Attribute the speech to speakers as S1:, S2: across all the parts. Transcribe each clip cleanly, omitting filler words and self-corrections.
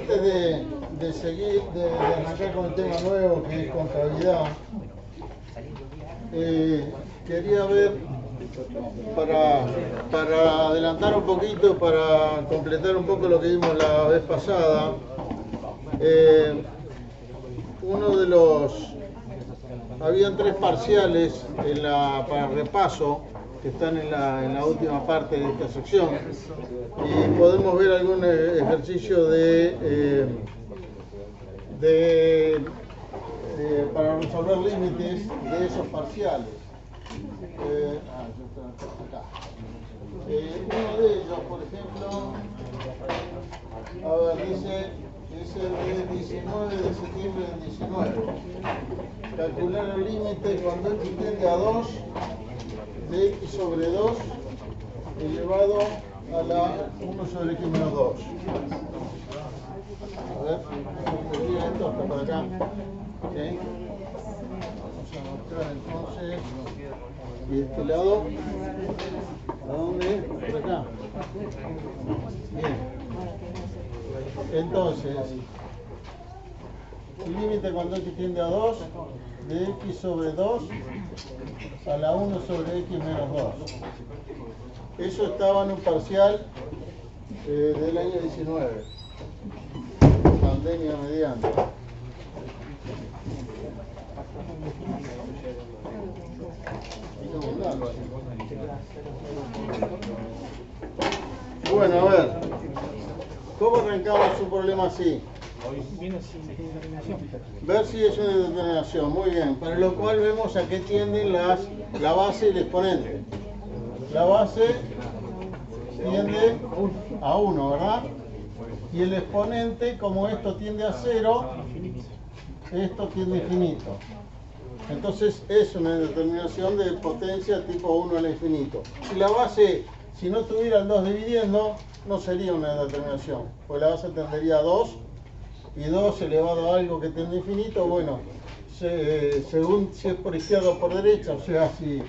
S1: Antes de seguir, de arrancar con el tema nuevo que es contabilidad, quería ver, para adelantar un poquito, para completar un poco lo que vimos la vez pasada, habían 3 parciales para repaso que están en la última parte de esta sección, y podemos ver algún ejercicio para resolver límites de esos parciales. Uno de ellos, por ejemplo, dice, es el de 19 de septiembre del 19. Calcular el límite cuando x tiende a 2 de x sobre 2 elevado a la 1 sobre x menos 2. A ver, sería esto hasta por acá. ¿Okay? Vamos a mostrar entonces. Y de este lado, ¿a dónde? Por acá. Bien. Entonces, el límite cuando x tiende a 2 de x sobre 2 a la 1 sobre x menos 2. Eso estaba en un parcial del año 19. Pandemia mediante. Bueno, a ver, ¿cómo arrancamos un problema así? Ver si es una determinación, muy bien, para lo cual vemos a qué tienden la base y el exponente. La base tiende a 1, ¿verdad? Y el exponente, como esto tiende a 0, esto tiende a infinito. Entonces es una determinación de potencia tipo 1 al infinito. Si la base, si no tuviera el 2 dividiendo, no sería una determinación, pues la base tendería a 2, y 2 elevado a algo que tiende a infinito, bueno, según si es por izquierda o por derecha, o sea, si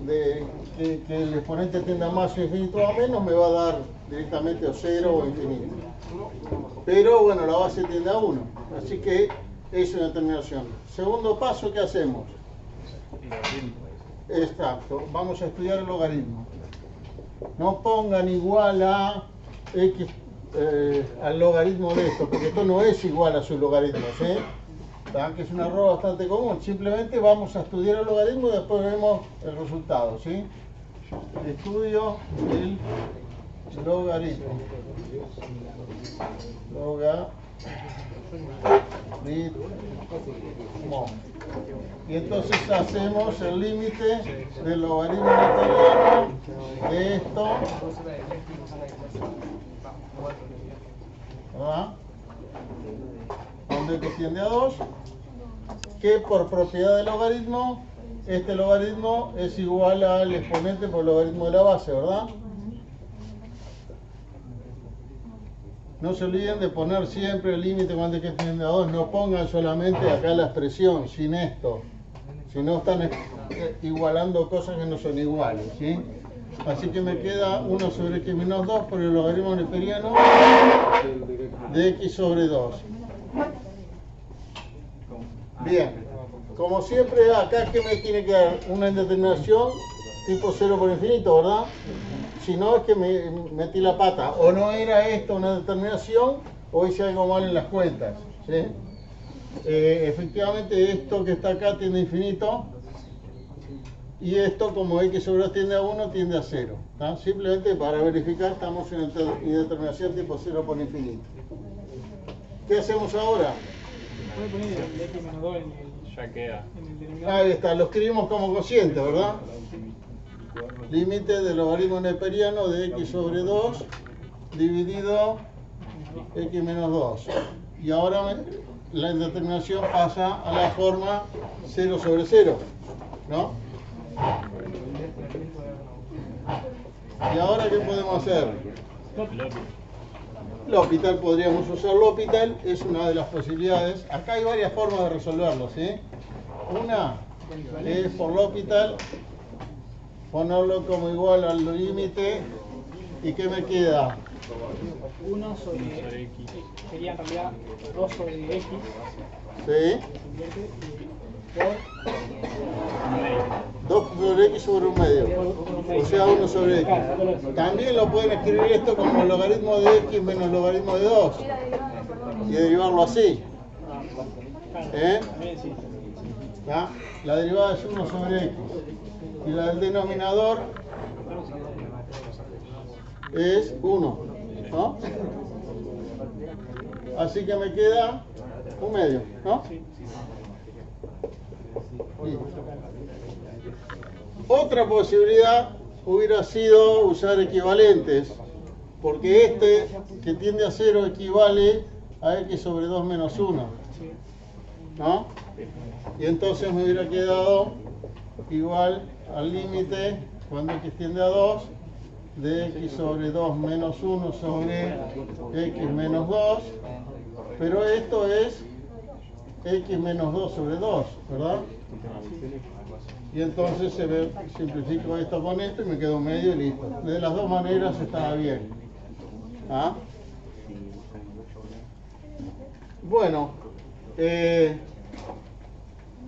S1: que el exponente tienda a más o infinito o a menos, me va a dar directamente o 0 o infinito. Pero bueno, la base tiende a 1, así que es una determinación. Segundo paso, ¿qué hacemos? Exacto, vamos a estudiar el logaritmo. No pongan igual a x al logaritmo de esto, porque esto no es igual a sus logaritmos, ¿eh? Que es un error bastante común. Simplemente vamos a estudiar el logaritmo y después vemos el resultado, ¿sí? Estudio el logaritmo. Y entonces hacemos el límite del logaritmo italiano de esto, ¿verdad? Donde x tiende a 2, que por propiedad del logaritmo, este logaritmo es igual al exponente por el logaritmo de la base, ¿verdad? No se olviden de poner siempre el límite cuando x tiende a 2, no pongan solamente acá la expresión, sin esto, si no están igualando cosas que no son iguales, ¿sí? Así que me queda 1 sobre x menos 2 por el logaritmo neperiano de x sobre 2. Bien, como siempre acá, ¿qué me tiene que dar? Una indeterminación tipo 0 por infinito, ¿verdad? Si no, es que me metí la pata. O no era esto una determinación, o hice algo mal en las cuentas, ¿sí? Efectivamente, esto que está acá tiende a infinito, y esto, como x sobre 2 tiende a 1, tiende a 0. ¿Tá? Simplemente para verificar, estamos en indeterminación tipo 0 por infinito. ¿Qué hacemos ahora?
S2: Ya queda.
S1: Ahí está, lo escribimos como cociente, ¿verdad? Límite del logaritmo neperiano de x sobre 2 dividido x menos 2. Y ahora la indeterminación pasa a la forma 0 sobre 0, ¿no? ¿Y ahora qué podemos hacer? L'Hopital, podríamos usar L'Hopital, es una de las posibilidades. Acá hay varias formas de resolverlo, ¿sí? Una es por L'Hopital, ponerlo como igual al límite, ¿y qué me queda?
S2: 1 sobre x. Sería en realidad 2 sobre x.
S1: Sí.
S2: Por
S1: 2 sobre x sobre 1 medio. O sea, 1 sobre x. También lo pueden escribir esto como logaritmo de x menos logaritmo de 2. Y derivarlo así.
S2: también sí.
S1: ¿Ya? La derivada es 1 sobre x. Y la del denominador es 1. ¿No? Así que me queda 1 medio. ¿No? Bien. Otra posibilidad hubiera sido usar equivalentes, porque este que tiende a 0 equivale a x sobre 2 menos 1, ¿no? Y entonces me hubiera quedado igual al límite cuando x tiende a 2 de x sobre 2 menos 1 sobre x menos 2, pero esto es x menos 2 sobre 2, ¿verdad? Y entonces simplifico esto con esto y me quedo medio y listo. De las dos maneras estaba bien. ¿Ah? Bueno,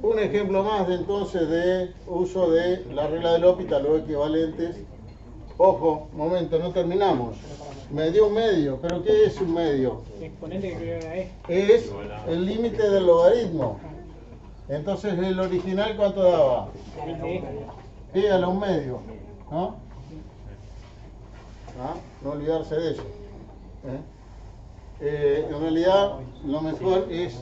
S1: un ejemplo más de entonces de uso de la regla de L'Hopital o equivalentes. Ojo, momento, no terminamos. Me dio un medio, pero ¿qué es un medio?
S2: El exponente que creo que
S1: Es el límite del logaritmo. Entonces el original ¿cuánto daba? E a la 1 medio, ¿no? ¿Ah? No olvidarse de eso. En realidad lo mejor es,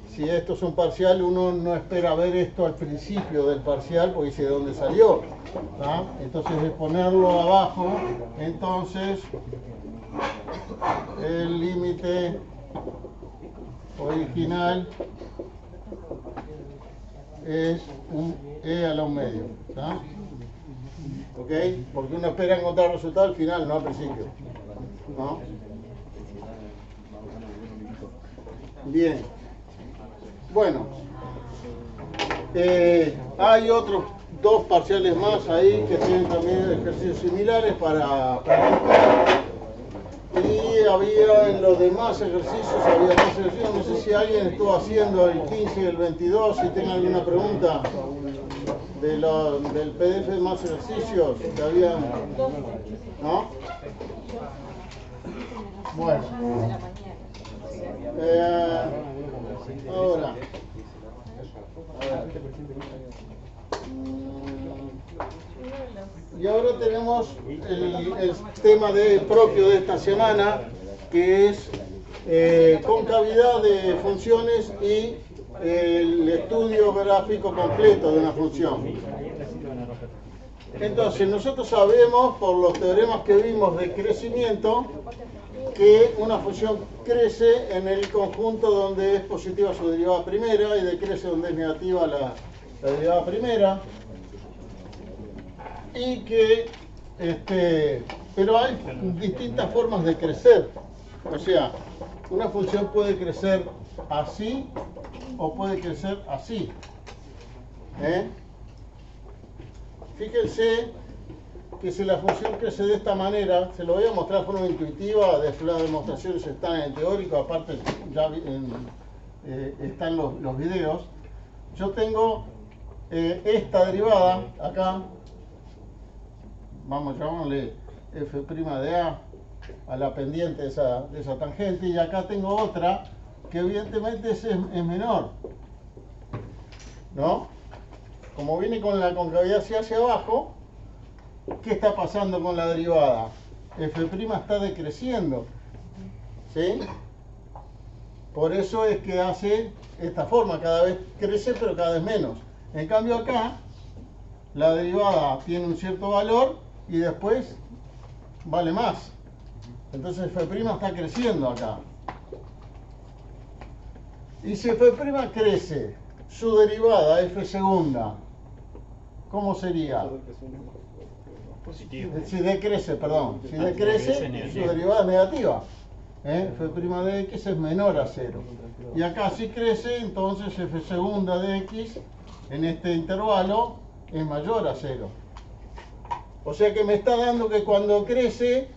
S1: si esto es un parcial, uno no espera ver esto al principio del parcial porque dice de dónde salió. ¿Ah? Entonces es ponerlo abajo, entonces el límite original es un e a la 1 medio, ¿tá? ¿Ok? Porque uno espera encontrar el resultado al final, no al principio, ¿no? Bien. Bueno, hay otros dos parciales más ahí que tienen también ejercicios similares para y había en los demás ejercicios, no sé si alguien estuvo haciendo el 15 y el 22, si tiene alguna pregunta del PDF de más ejercicios que había, ¿no? Bueno, ahora, y ahora tenemos el tema propio de esta semana, que es concavidad de funciones y el estudio gráfico completo de una función. Entonces, nosotros sabemos, por los teoremas que vimos de crecimiento, que una función crece en el conjunto donde es positiva su derivada primera y decrece donde es negativa la derivada primera. Y que, pero hay distintas formas de crecer. O sea, una función puede crecer así o puede crecer así. Fíjense que si la función crece de esta manera, se lo voy a mostrar de forma intuitiva, después las demostraciones están en el teórico, aparte ya están los videos. Yo tengo esta derivada acá, vamos a llamarle f' de a la pendiente de esa tangente, y acá tengo otra que evidentemente es menor, ¿no? Como viene con la concavidad hacia abajo, ¿qué está pasando con la derivada? F' está decreciendo, ¿sí? Por eso es que hace esta forma, cada vez crece pero cada vez menos. En cambio acá, la derivada tiene un cierto valor y después vale más. Entonces f' está creciendo acá. Y si f' crece, su derivada f segunda, ¿cómo sería?
S3: Positivo.
S1: Si decrece, perdón. Si decrece, su derivada es negativa. F' de x es menor a 0. Y acá si crece, entonces f segunda de x en este intervalo es mayor a 0. O sea que me está dando que cuando crece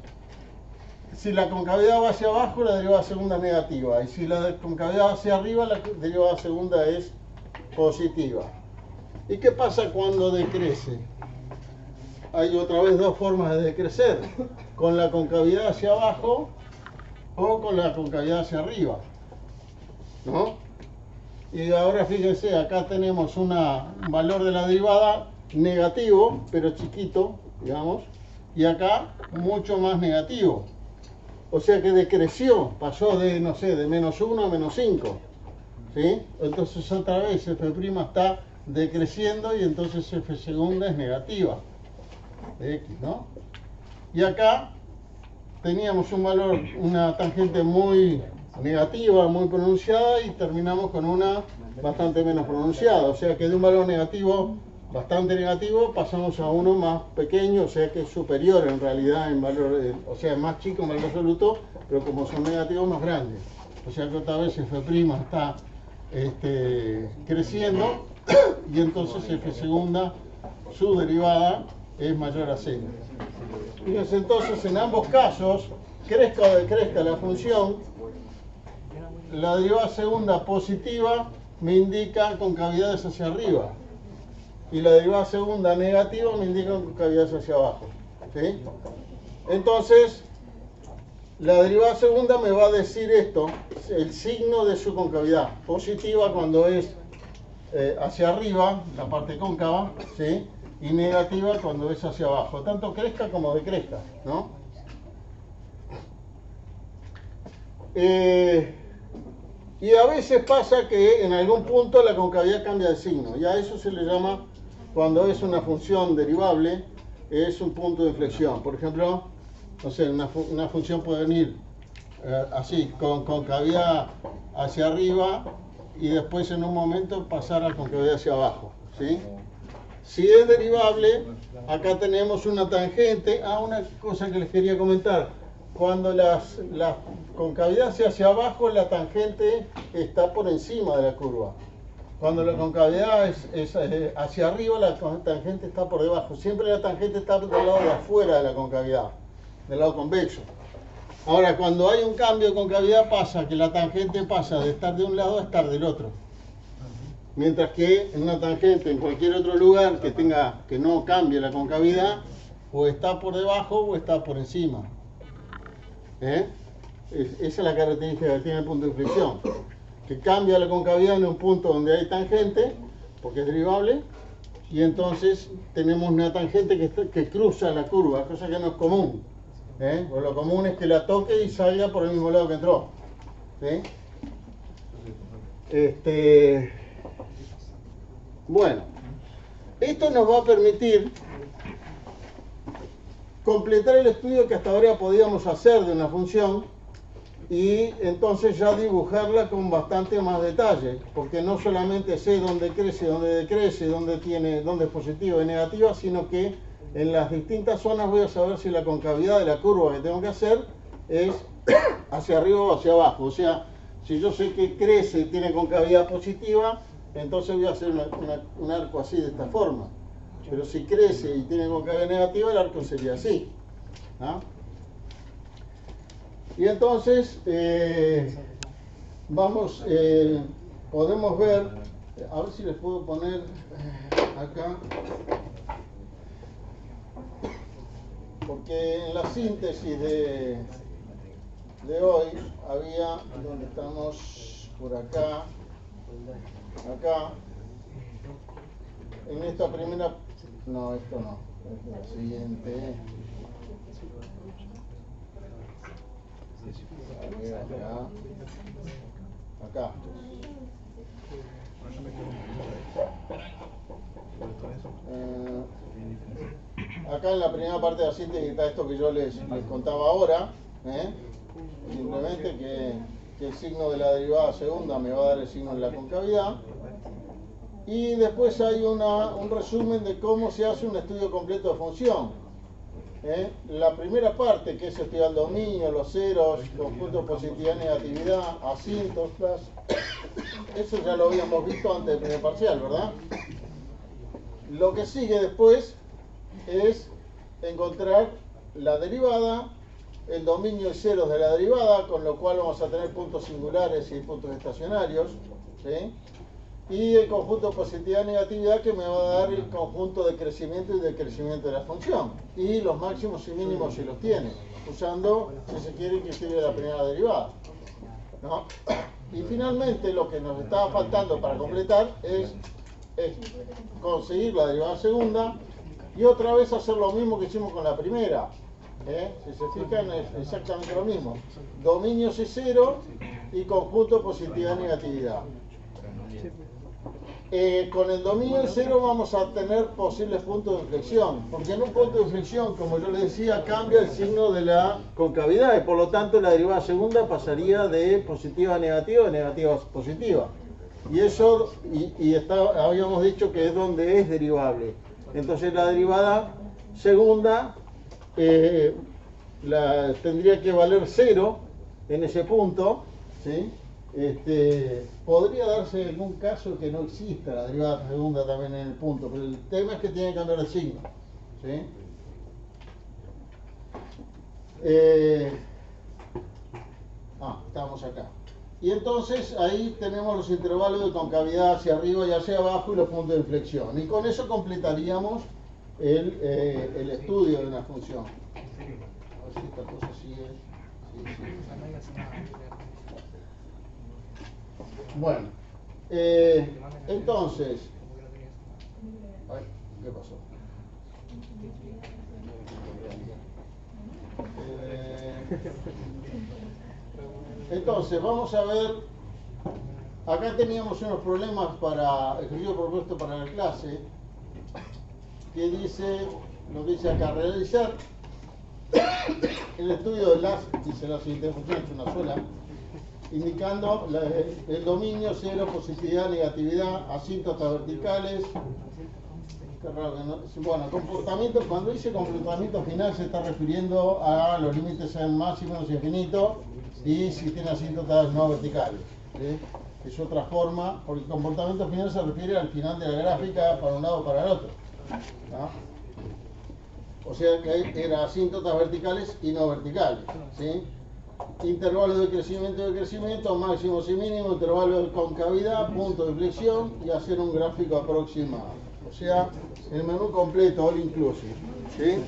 S1: si la concavidad va hacia abajo, la derivada segunda es negativa. Y si la concavidad va hacia arriba, la derivada segunda es positiva. ¿Y qué pasa cuando decrece? Hay otra vez dos formas de decrecer. Con la concavidad hacia abajo o con la concavidad hacia arriba, ¿no? Y ahora fíjense, acá tenemos un valor de la derivada negativo, pero chiquito, digamos, y acá mucho más negativo. O sea que decreció, pasó de, no sé, de menos 1 a menos 5, ¿sí? Entonces otra vez f' está decreciendo y entonces f segunda es negativa de x, ¿no? Y acá teníamos un valor, una tangente muy negativa, muy pronunciada, y terminamos con una bastante menos pronunciada. O sea que de un valor negativo, bastante negativo, pasamos a uno más pequeño, o sea que es superior en realidad en valor, o sea, más chico en valor absoluto, pero como son negativos, más grandes. O sea que otra vez f' está creciendo y entonces f segunda, su derivada, es mayor a 0. Fíjense entonces, en ambos casos, crezca o decrezca la función, la derivada segunda positiva me indica concavidades hacia arriba y la derivada segunda negativa me indica concavidades hacia abajo, ¿sí? Entonces, la derivada segunda me va a decir esto, el signo de su concavidad. Positiva cuando es hacia arriba, la parte cóncava, ¿sí? Y negativa cuando es hacia abajo, tanto crezca como decrezca, ¿no? Y a veces pasa que en algún punto la concavidad cambia de signo, y a eso se le llama, cuando es una función derivable, es un punto de inflexión. Por ejemplo, no sé, una función puede venir así, con concavidad hacia arriba y después en un momento pasar a concavidad hacia abajo, ¿sí? Si es derivable, acá tenemos una tangente. Una cosa que les quería comentar. Cuando la concavidad hacia abajo, la tangente está por encima de la curva. Cuando la concavidad es hacia arriba, la tangente está por debajo. Siempre la tangente está del lado de afuera de la concavidad, del lado convexo. Ahora, cuando hay un cambio de concavidad, pasa que la tangente pasa de estar de un lado a estar del otro. Mientras que en una tangente en cualquier otro lugar que no cambie la concavidad, o está por debajo o está por encima. Esa es la característica que tiene el punto de inflexión, que cambia la concavidad en un punto donde hay tangente, porque es derivable, y entonces tenemos una tangente que cruza la curva, cosa que no es común. Pues lo común es que la toque y salga por el mismo lado que entró, ¿sí? Bueno, esto nos va a permitir completar el estudio que hasta ahora podíamos hacer de una función y entonces ya dibujarla con bastante más detalle, porque no solamente sé dónde crece, dónde decrece, dónde es positiva y negativa, sino que en las distintas zonas voy a saber si la concavidad de la curva que tengo que hacer es hacia arriba o hacia abajo. O sea, si yo sé que crece y tiene concavidad positiva, entonces voy a hacer un arco así, de esta forma. Pero si crece y tiene concavidad negativa, el arco sería así, ¿no? Y entonces, podemos ver, a ver si les puedo poner acá, porque en la síntesis de hoy había, donde estamos, por acá, en esta primera, no, esto no, es la siguiente, acá. Acá en la primera parte de la síntesis está esto que yo les contaba ahora, simplemente que el signo de la derivada segunda me va a dar el signo de la concavidad. Y después hay un resumen de cómo se hace un estudio completo de función. La primera parte, que es estudiar el dominio, los ceros, conjuntos, positividad, negatividad, asíntotas, eso ya lo habíamos visto antes del primer parcial, ¿verdad? Lo que sigue después es encontrar la derivada el dominio es cero de la derivada, con lo cual vamos a tener puntos singulares y puntos estacionarios, ¿sí? Y el conjunto positividad-negatividad que me va a dar el conjunto de crecimiento y decrecimiento de la función. Y los máximos y mínimos si los tiene, usando, si se quiere, que sirve la primera derivada, ¿no? Y finalmente lo que nos estaba faltando para completar es conseguir la derivada segunda y otra vez hacer lo mismo que hicimos con la primera. Si se fijan es exactamente lo mismo. Dominios es cero y conjunto positividad-negatividad. Con el dominio en cero vamos a tener posibles puntos de inflexión, porque en un punto de inflexión, como yo les decía, cambia el signo de la concavidad y por lo tanto la derivada segunda pasaría de positiva a negativa a negativa a positiva. Y eso, habíamos dicho que es donde es derivable. Entonces la derivada segunda tendría que valer cero en ese punto, ¿sí? Podría darse algún caso que no exista la derivada segunda también en el punto, pero el tema es que tiene que cambiar el signo, ¿sí? Estamos acá. Y entonces ahí tenemos los intervalos de concavidad hacia arriba y hacia abajo y los puntos de inflexión. Y con eso completaríamos el estudio de una función. A ver si esta cosa sigue. Sí. Bueno, entonces, ay, ¿qué pasó? Entonces, vamos a ver, acá teníamos unos problemas para ejercicio propuesto para la clase, que dice, lo que dice acá, realizar el estudio de las, dice la siguiente función, es una sola, indicando el dominio, cero, positividad, negatividad, asíntotas verticales. Qué raro que no, bueno, comportamiento, cuando dice comportamiento final se está refiriendo a los límites en más y menos infinito y si tiene asíntotas no verticales, ¿sí? Es otra forma, porque el comportamiento final se refiere al final de la gráfica para un lado o para el otro, ¿no? O sea que era asíntotas verticales y no verticales, ¿sí? Intervalos de crecimiento, máximos y mínimos, intervalos de concavidad, punto de inflexión y hacer un gráfico aproximado. O sea, el menú completo, all inclusive, ¿sí?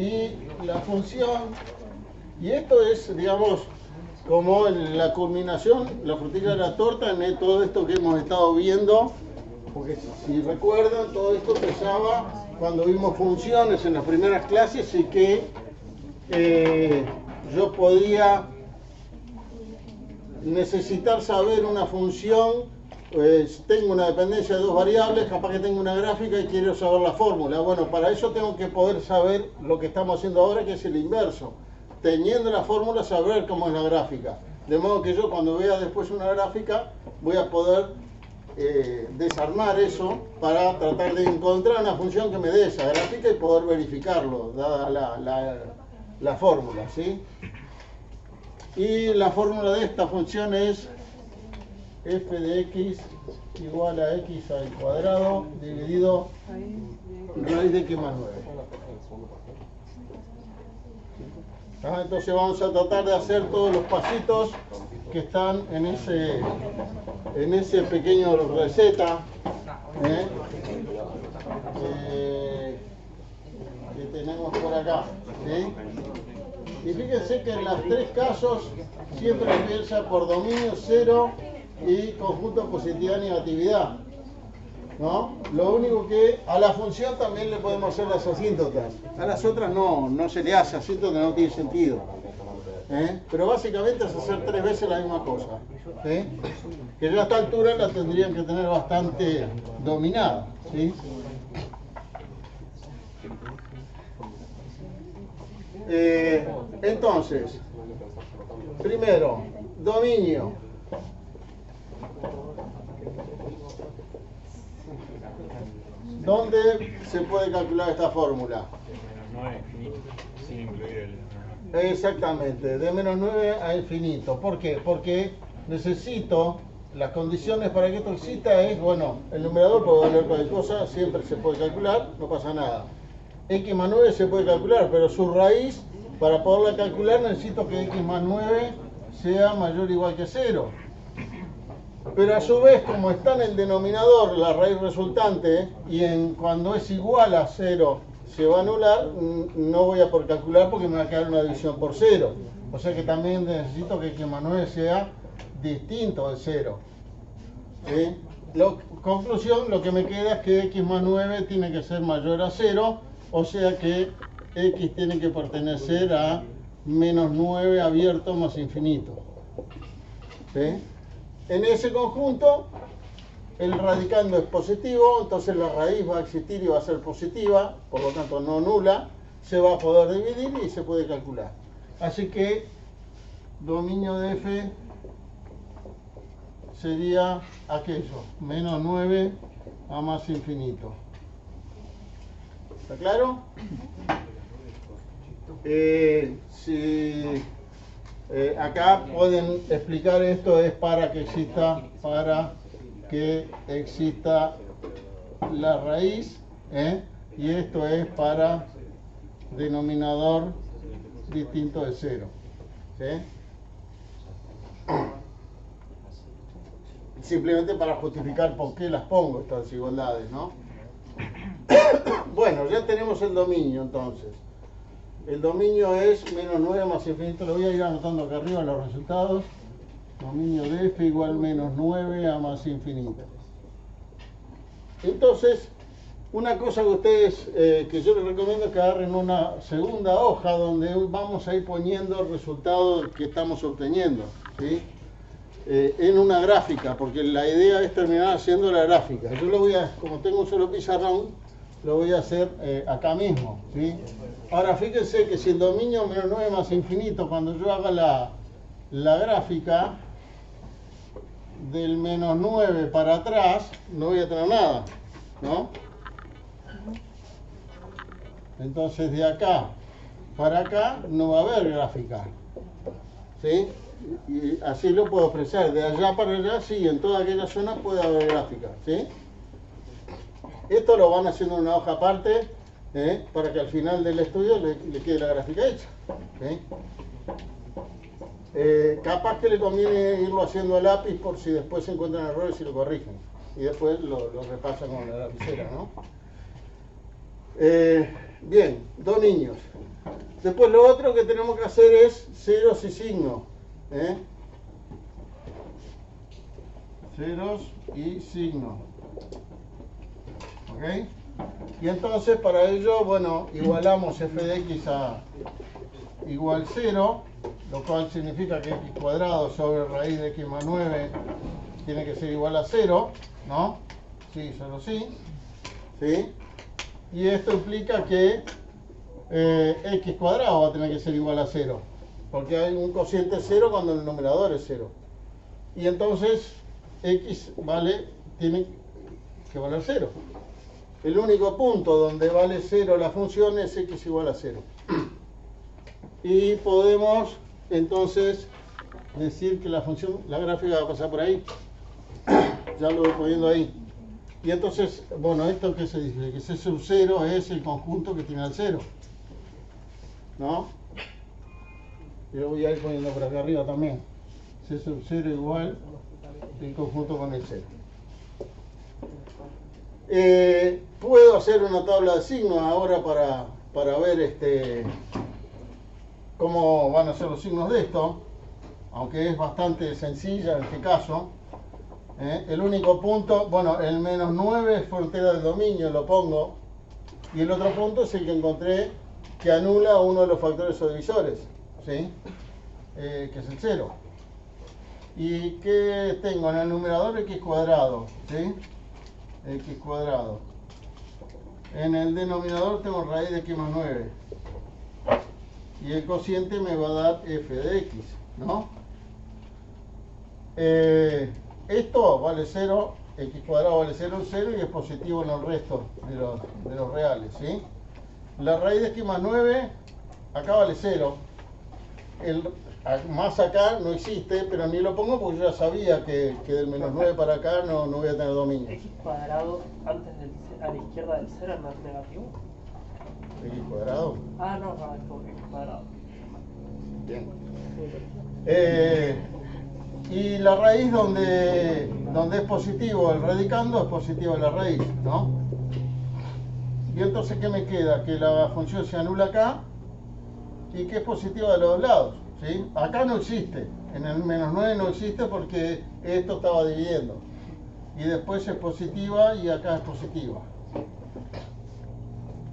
S1: Y la función, y esto es, digamos, como la culminación, la frutilla de la torta en todo esto que hemos estado viendo, porque si recuerdan, todo esto empezaba cuando vimos funciones en las primeras clases y que yo podía necesitar saber una función, pues tengo una dependencia de dos variables, capaz que tengo una gráfica y quiero saber la fórmula. Bueno, para eso tengo que poder saber lo que estamos haciendo ahora, que es el inverso. Teniendo la fórmula, saber cómo es la gráfica. De modo que yo cuando vea después una gráfica, voy a poder desarmar eso para tratar de encontrar una función que me dé esa gráfica y poder verificarlo, dada la fórmula, ¿sí? Y la fórmula de esta función es f de x igual a x al cuadrado dividido raíz de x más 9. Entonces vamos a tratar de hacer todos los pasitos que están en ese pequeño receta que tenemos por acá, ¿sí? Y fíjense que en los tres casos siempre empieza por dominio cero y conjunto positividad-negatividad, ¿no? Lo único que a la función también le podemos hacer las asíntotas. A las otras no se le hace asíntota, no tiene sentido. Pero básicamente es hacer tres veces la misma cosa. Que ya a esta altura la tendrían que tener bastante dominada, ¿sí? Entonces, primero, dominio. ¿Dónde se puede calcular esta fórmula?
S3: No es infinito, sin incluir el...
S1: Exactamente, de menos 9 a infinito. ¿Por qué? Porque necesito, las condiciones para que esto exista es, bueno, el numerador puede valer cualquier cosa, siempre se puede calcular, no pasa nada. x más 9 se puede calcular, pero su raíz, para poderla calcular, necesito que x más 9 sea mayor o igual que 0. Pero a su vez, como está en el denominador la raíz resultante, y cuando es igual a 0 se va a anular, no voy a poder calcular porque me va a quedar una división por 0. O sea que también necesito que x más 9 sea distinto de 0. ¿Sí? Conclusión, lo que me queda es que x más 9 tiene que ser mayor a 0, o sea que x tiene que pertenecer a menos 9 abierto más infinito. ¿Sí? En ese conjunto, el radicando es positivo, entonces la raíz va a existir y va a ser positiva, por lo tanto no nula, se va a poder dividir y se puede calcular. Así que dominio de f sería aquello, menos 9 a más infinito. ¿Está claro? Acá pueden explicar esto es para que exista la raíz, y esto es para denominador distinto de 0. ¿Sí? Simplemente para justificar por qué las pongo estas desigualdades, ¿no? Bueno, ya tenemos el dominio entonces. El dominio es menos 9 más infinito. Lo voy a ir anotando acá arriba los resultados. Dominio de f igual menos 9 a más infinito. Entonces, una cosa que ustedes, que yo les recomiendo es que agarren una segunda hoja donde vamos a ir poniendo el resultado que estamos obteniendo, ¿sí? En una gráfica, porque la idea es terminar haciendo la gráfica. Yo lo voy a, como tengo un solo pizarrón, lo voy a hacer acá mismo, ¿sí? Ahora fíjense que si el dominio menos 9 más infinito, cuando yo haga la gráfica del menos 9 para atrás, no voy a tener nada, ¿no? Entonces de acá para acá no va a haber gráfica, ¿sí? Y así lo puedo expresar, de allá para allá sí, en toda aquella zona puede haber gráfica, ¿sí? Esto lo van haciendo en una hoja aparte, para que al final del estudio le quede la gráfica hecha, ¿sí? Capaz que le conviene irlo haciendo a lápiz por si después se encuentran errores y lo corrigen, y después lo repasan con la lapicera, ¿no? Bien, dominios. Después lo otro que tenemos que hacer es ceros y signos. Ceros y signos. ¿Ok? Y entonces para ello, bueno, igualamos f de x a igual 0, lo cual significa que x cuadrado sobre raíz de x más 9 tiene que ser igual a 0, ¿no? Sí, solo sí. ¿Sí? Y esto implica que x cuadrado va a tener que ser igual a 0, porque hay un cociente 0 cuando el numerador es 0. Y entonces x tiene que valer 0. El único punto donde vale 0 la función es x igual a 0. Y podemos entonces decir que la función, la gráfica va a pasar por ahí. Ya lo voy poniendo ahí. Y entonces, bueno, esto que se dice, que c sub 0 es el conjunto que tiene al 0, ¿no? Y lo voy a ir poniendo por acá arriba también. C sub 0 igual el conjunto con el 0. Puedo hacer una tabla de signos ahora para ver cómo van a ser los signos de esto, aunque es bastante sencilla en este caso. El único punto, bueno, el menos 9 es frontera del dominio, lo pongo, y el otro punto es el que encontré que anula uno de los factores o divisores, ¿sí? Que es el 0. ¿Y qué tengo? En el numerador x cuadrado, ¿sí? X cuadrado. En el denominador tengo raíz de x más 9. Y el cociente me va a dar f de x, ¿no? Esto vale 0, x cuadrado vale 0 en 0 y es positivo en el resto de los reales, ¿sí? La raíz de x más 9, acá vale 0. Más acá no existe, pero ni lo pongo porque yo ya sabía que del menos 9 para acá no voy a tener dominio.
S2: X cuadrado antes a la izquierda del 0 no es negativo.
S1: X cuadrado.
S2: Ah, no, no, es por X cuadrado.
S1: Bien. Y la raíz donde es positivo el radicando es positivo la raíz, ¿no? Y entonces, ¿qué me queda? Que la función se anula acá y que es positiva de los dos lados, ¿sí? Acá no existe, en el menos 9 no existe porque esto estaba dividiendo. Y después es positiva y acá es positiva.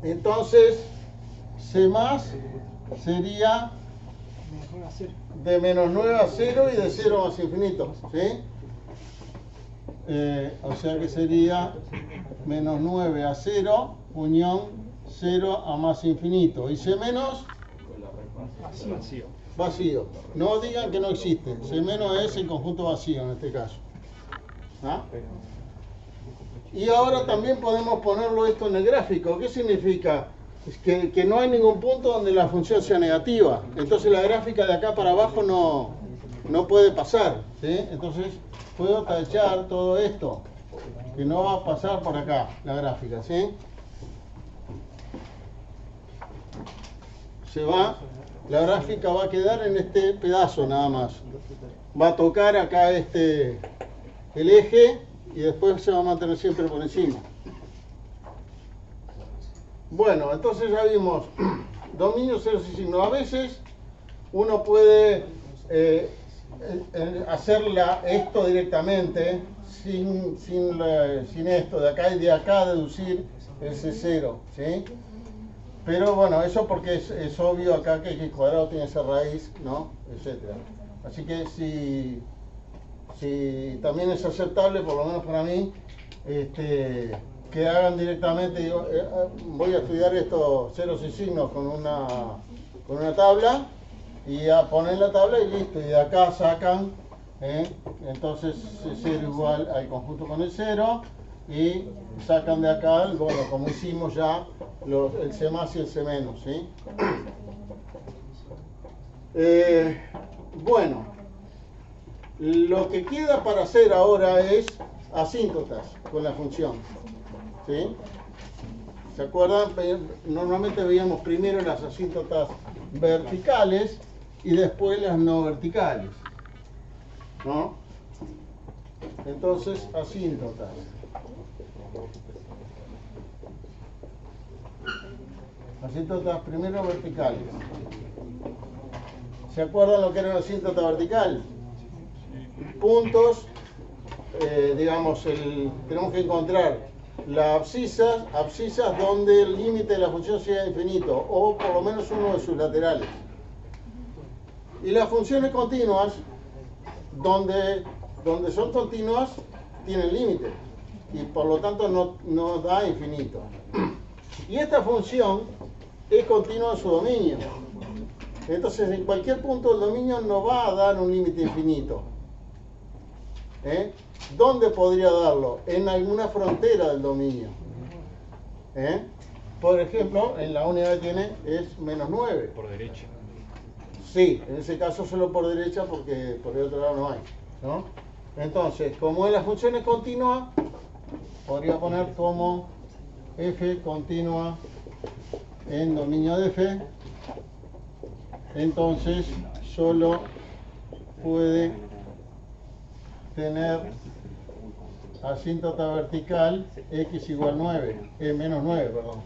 S1: Entonces, C más sería de menos 9 a 0 y de 0 más infinito, ¿sí? O sea que sería menos 9 a 0, unión 0 a más infinito. Y C menos,
S3: Vacío.
S1: vacío. No digan que no existe. C menos es el conjunto vacío en este caso. ¿Ah? Y ahora también podemos ponerlo esto en el gráfico. ¿Qué significa? Es que no hay ningún punto donde la función sea negativa. Entonces la gráfica de acá para abajo no puede pasar, ¿sí? Entonces puedo tachar todo esto, que no va a pasar por acá la gráfica, ¿sí? Se va, la gráfica va a quedar en este pedazo nada más. Va a tocar acá el eje y después se va a mantener siempre por encima. Bueno, entonces ya vimos dominio, ceros y signos. A veces uno puede hacer esto directamente sin esto de acá y de acá deducir ese cero, ¿sí? Pero bueno, eso porque es obvio acá que x cuadrado tiene esa raíz, ¿no? Etcétera. Así que si también es aceptable, por lo menos para mí, que hagan directamente, digo, voy a estudiar estos ceros y signos con una tabla y a poner la tabla y listo, y de acá sacan, entonces 0 igual al conjunto con el 0 y sacan de acá, bueno, como hicimos ya, el C más y el C menos, ¿sí? Bueno, lo que queda para hacer ahora es asíntotas con la función, ¿sí? ¿Se acuerdan? Normalmente veíamos primero las asíntotas verticales y después las no verticales, ¿no? Entonces, asíntotas. Asíntotas primero verticales. ¿Se acuerdan lo que era una asíntota vertical? Puntos, digamos, tenemos que encontrar las abscisas donde el límite de la función sea infinito, o por lo menos uno de sus laterales. Y las funciones continuas, donde son continuas, tienen límite, y por lo tanto no da infinito. Y esta función es continua en su dominio. Entonces, en cualquier punto del dominio no va a dar un límite infinito. ¿Dónde podría darlo? En alguna frontera del dominio. Por ejemplo, en la unidad que tiene es menos 9.
S3: Por derecha.
S1: Sí, en ese caso solo por derecha porque por el otro lado no hay, ¿no? Entonces, como en las funciones continuas, podría poner como f continua en dominio de f. Entonces, solo puede tener asíntota vertical x igual 9, menos 9, perdón.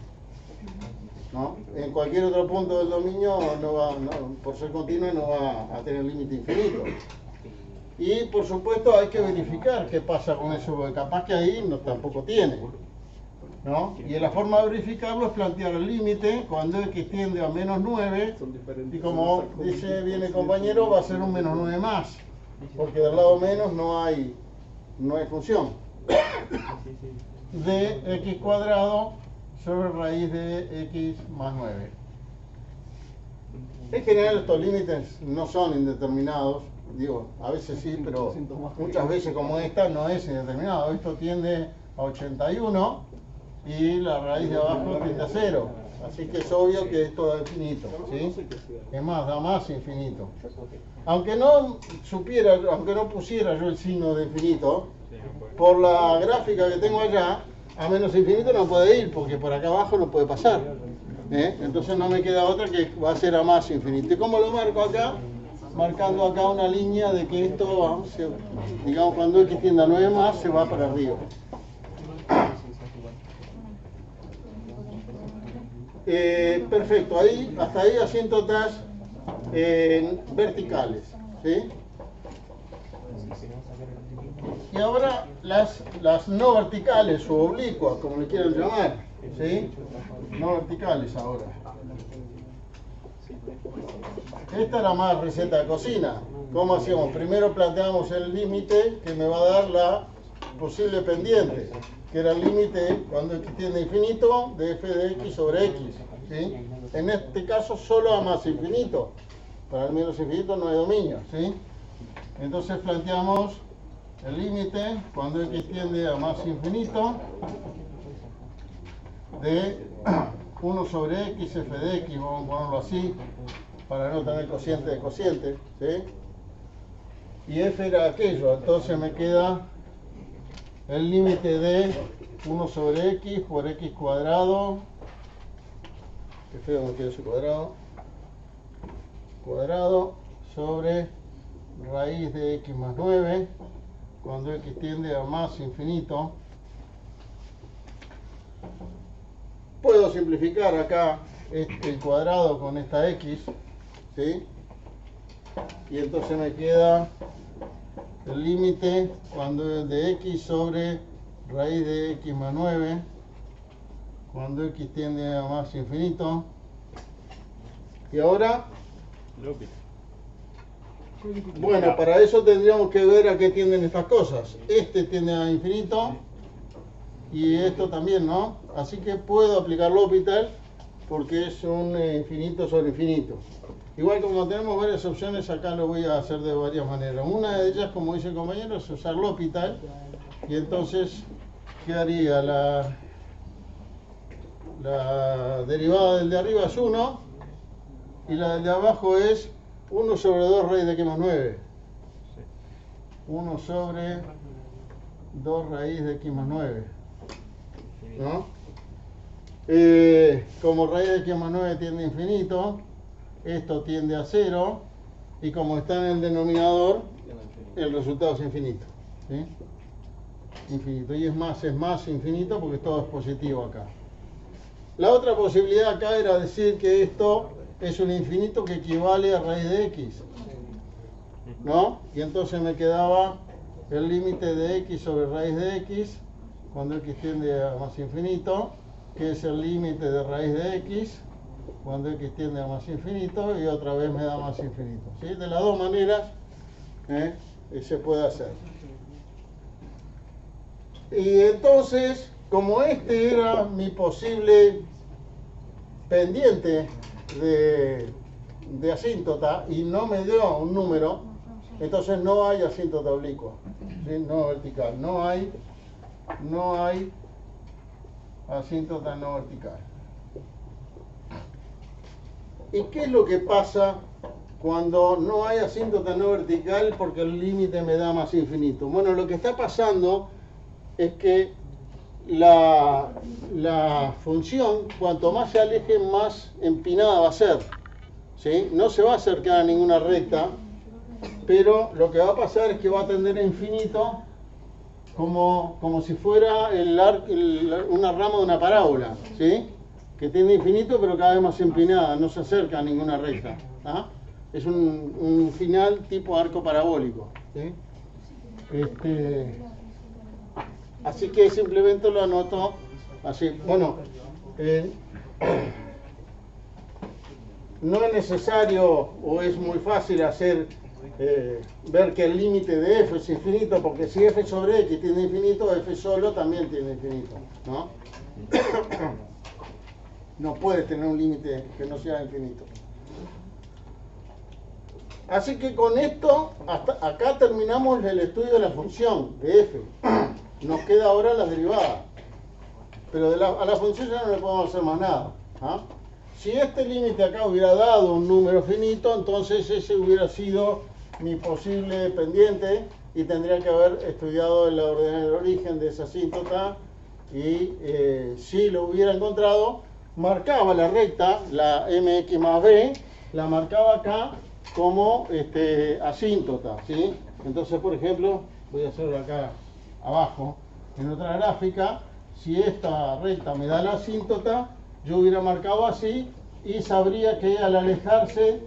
S1: ¿No? En cualquier otro punto del dominio, por ser continuo, no va a tener límite infinito. Y por supuesto hay que verificar qué pasa con eso, porque capaz que ahí tampoco tiene, ¿no? Y la forma de verificarlo es plantear el límite cuando x tiende a menos 9, y como dice bien el compañero, va a ser un menos 9 más, porque del lado menos no hay función de x cuadrado sobre raíz de x más 9. En general estos límites no son indeterminados, digo, a veces sí, pero muchas veces como esta no es indeterminado. Esto tiende a 81 y la raíz de abajo tiende a 0. Así que es obvio que esto da infinito, ¿sí? Es más, da más infinito. Aunque no pusiera yo el signo de infinito, por la gráfica que tengo allá, a menos infinito no puede ir, porque por acá abajo no puede pasar. Entonces no me queda otra que va a ser a más infinito. ¿Y cómo lo marco acá? Marcando acá una línea de que esto va, digamos, cuando x tiende a 9 más, se va para arriba. Perfecto, hasta ahí asíntotas verticales, ¿sí? Y ahora las no verticales o oblicuas, como le quieran llamar, ¿sí? No verticales ahora. Esta era más receta de cocina. ¿Cómo hacíamos? Primero planteamos el límite que me va a dar la posible pendiente, que era el límite cuando x tiende a infinito de f de x sobre x, ¿sí? En este caso solo a más infinito. Para el menos infinito no hay dominio, ¿sí? Entonces planteamos el límite cuando x tiende a más infinito de 1 sobre x, f de x, vamos a ponerlo así, para no tener cociente de cociente, ¿sí? Y f era aquello, entonces me queda el límite de 1 sobre x por x cuadrado, que feo me queda ese cuadrado, sobre raíz de x más 9, cuando x tiende a más infinito. Puedo simplificar acá el cuadrado con esta x, ¿sí? Y entonces me queda el límite cuando es de x sobre raíz de x más 9, cuando x tiende a más infinito. Y ahora, bueno, para eso tendríamos que ver a qué tienden estas cosas. Este tiende a infinito y esto también, ¿no? Así que puedo aplicar L'Hopital porque es un infinito sobre infinito. Igual como tenemos varias opciones, acá lo voy a hacer de varias maneras. Una de ellas, como dice el compañero, es usar L'Hopital. Y entonces quedaría la derivada del de arriba es 1 y la del de abajo es 1 sobre 2 raíz de x más 9. 1 sobre 2 raíz de x más 9. ¿No? Como raíz de x más 9 tiende a infinito, esto tiende a 0, y como está en el denominador, el resultado es infinito, ¿sí? Infinito, y es más infinito porque todo es positivo acá. La otra posibilidad acá era decir que esto es un infinito que equivale a raíz de x, ¿no? Y entonces me quedaba el límite de x sobre raíz de x cuando x tiende a más infinito, que es el límite de raíz de x cuando x tiende a más infinito, y otra vez me da más infinito, ¿sí? De las dos maneras se puede hacer. Y entonces, como este era mi posible pendiente de asíntota y no me dio un número, entonces no hay asíntota oblicua, ¿sí? No vertical, no hay asíntota no vertical. ¿Y qué es lo que pasa cuando no hay asíntota no vertical porque el límite me da más infinito? Bueno, lo que está pasando es que la función, cuanto más se aleje, más empinada va a ser, ¿sí? No se va a acercar a ninguna recta, pero lo que va a pasar es que va a tender a infinito como si fuera una rama de una parábola, ¿sí? Que tiende a infinito pero cada vez más empinada, no se acerca a ninguna recta, ¿ah? Es un final tipo arco parabólico, ¿sí? Así que simplemente lo anoto así. Bueno, no es necesario o es muy fácil ver que el límite de f es infinito, porque si f sobre x tiene infinito, f solo también tiene infinito, ¿no? No puedes tener un límite que no sea infinito. Así que con esto, hasta acá terminamos el estudio de la función de f. Nos queda ahora la derivada. Pero a la función ya no le podemos hacer más nada, ¿ah? Si este límite acá hubiera dado un número finito, entonces ese hubiera sido mi posible pendiente y tendría que haber estudiado la ordenada del origen de esa asíntota, y si lo hubiera encontrado, marcaba la recta, la mx más b, la marcaba acá como asíntota, ¿sí? Entonces, por ejemplo, voy a hacerlo acá abajo, en otra gráfica, si esta recta me da la asíntota, yo hubiera marcado así y sabría que al alejarse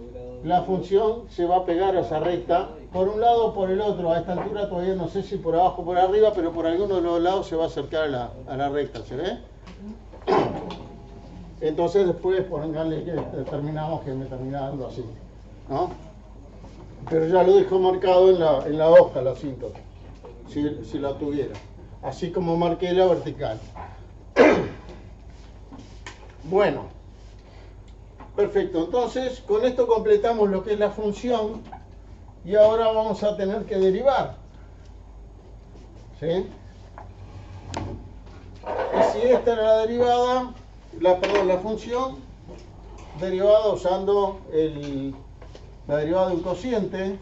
S1: la función se va a pegar a esa recta por un lado o por el otro. A esta altura todavía no sé si por abajo o por arriba, pero por alguno de los lados se va a acercar a la recta, ¿se ve? Entonces después pónganle que determinamos que me termina dando así, ¿no? Pero ya lo dejo marcado en la hoja la asíntota, si la tuviera. Así como marqué la vertical. Bueno, perfecto. Entonces con esto completamos lo que es la función y ahora vamos a tener que derivar, ¿sí? Y si esta era la derivada, la función derivada usando la derivada de un cociente,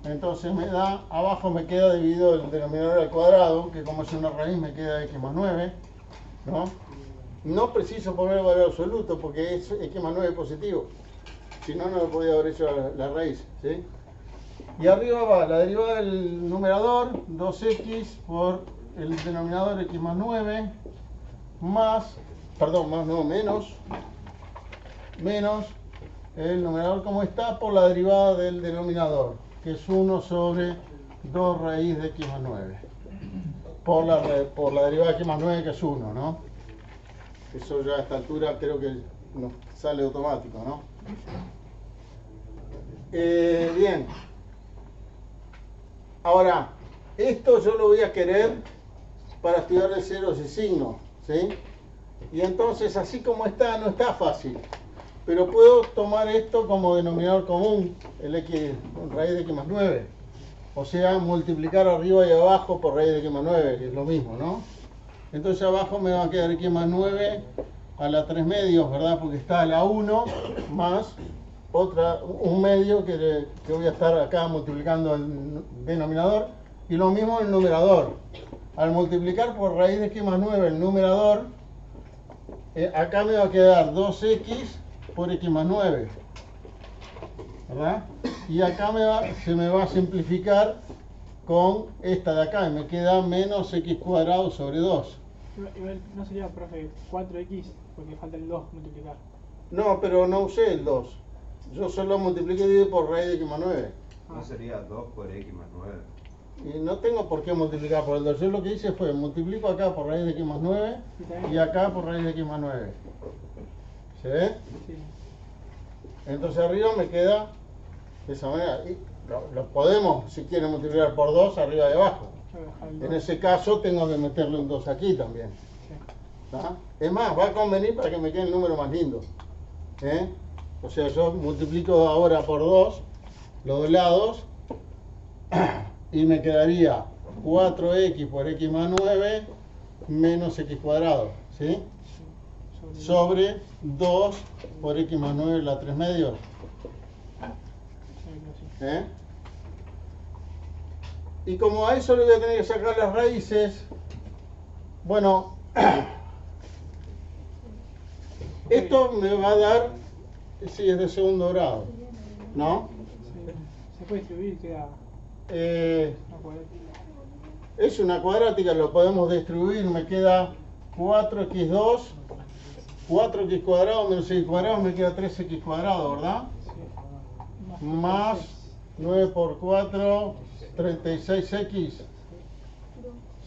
S1: entonces me da, abajo me queda dividido el denominador al cuadrado, que como es una raíz me queda x más 9, ¿no? No preciso poner el valor absoluto porque es x más 9 positivo, si no, no lo podía haber hecho la raíz, ¿sí? Y arriba va la derivada del numerador, 2x por el denominador x más 9, menos el numerador como está por la derivada del denominador, que es 1 sobre 2 raíz de x más 9, por la derivada de x más 9 que es 1, ¿no? Eso ya a esta altura creo que nos sale automático, ¿no? Bien. Ahora, esto yo lo voy a querer para estudiar de ceros y signos, ¿sí? Y entonces, así como está, no está fácil. Pero puedo tomar esto como denominador común, el x, raíz de x más 9. O sea, multiplicar arriba y abajo por raíz de x más 9, que es lo mismo, ¿no? Entonces abajo me va a quedar x más 9 a la 3 medios, ¿verdad? Porque está a la 1 más un medio que voy a estar acá multiplicando el denominador. Y lo mismo el numerador. Al multiplicar por raíz de x más 9 el numerador, acá me va a quedar 2x por x más 9, ¿verdad? Y acá se me va a simplificar con esta de acá, y me queda menos x cuadrado sobre 2.
S2: Igual no sería, profe, 4x, porque falta el 2 multiplicar.
S1: No, pero no usé el 2. Yo solo multipliqué y divido por raíz de x más 9.
S4: ¿No sería 2 por x más 9?
S1: Y no tengo por qué multiplicar por el 2. Yo lo que hice fue multiplico acá por raíz de x más 9 y acá por raíz de x más 9. ¿Se ve?
S2: Sí.
S1: Entonces arriba me queda de esa manera. Y lo podemos, si quieren, multiplicar por 2 arriba y abajo. En ese caso tengo que meterle un 2 aquí también. ¿Tá? Es más, va a convenir para que me quede el número más lindo. O sea, yo multiplico ahora por 2 los dos lados y me quedaría 4x por x más 9 menos x cuadrado, ¿sí? Sobre 2 por x más 9 la 3 medios. Y como a eso le voy a tener que sacar las raíces, bueno, esto me va a dar, si es de segundo grado, ¿no?
S2: Se puede distribuir, queda una cuadrática.
S1: Es una cuadrática, lo podemos distribuir, me queda 4x2, 4x cuadrado menos x cuadrado, me queda 3x cuadrado, ¿verdad?
S2: Sí.
S1: Más 9 por 4, 36x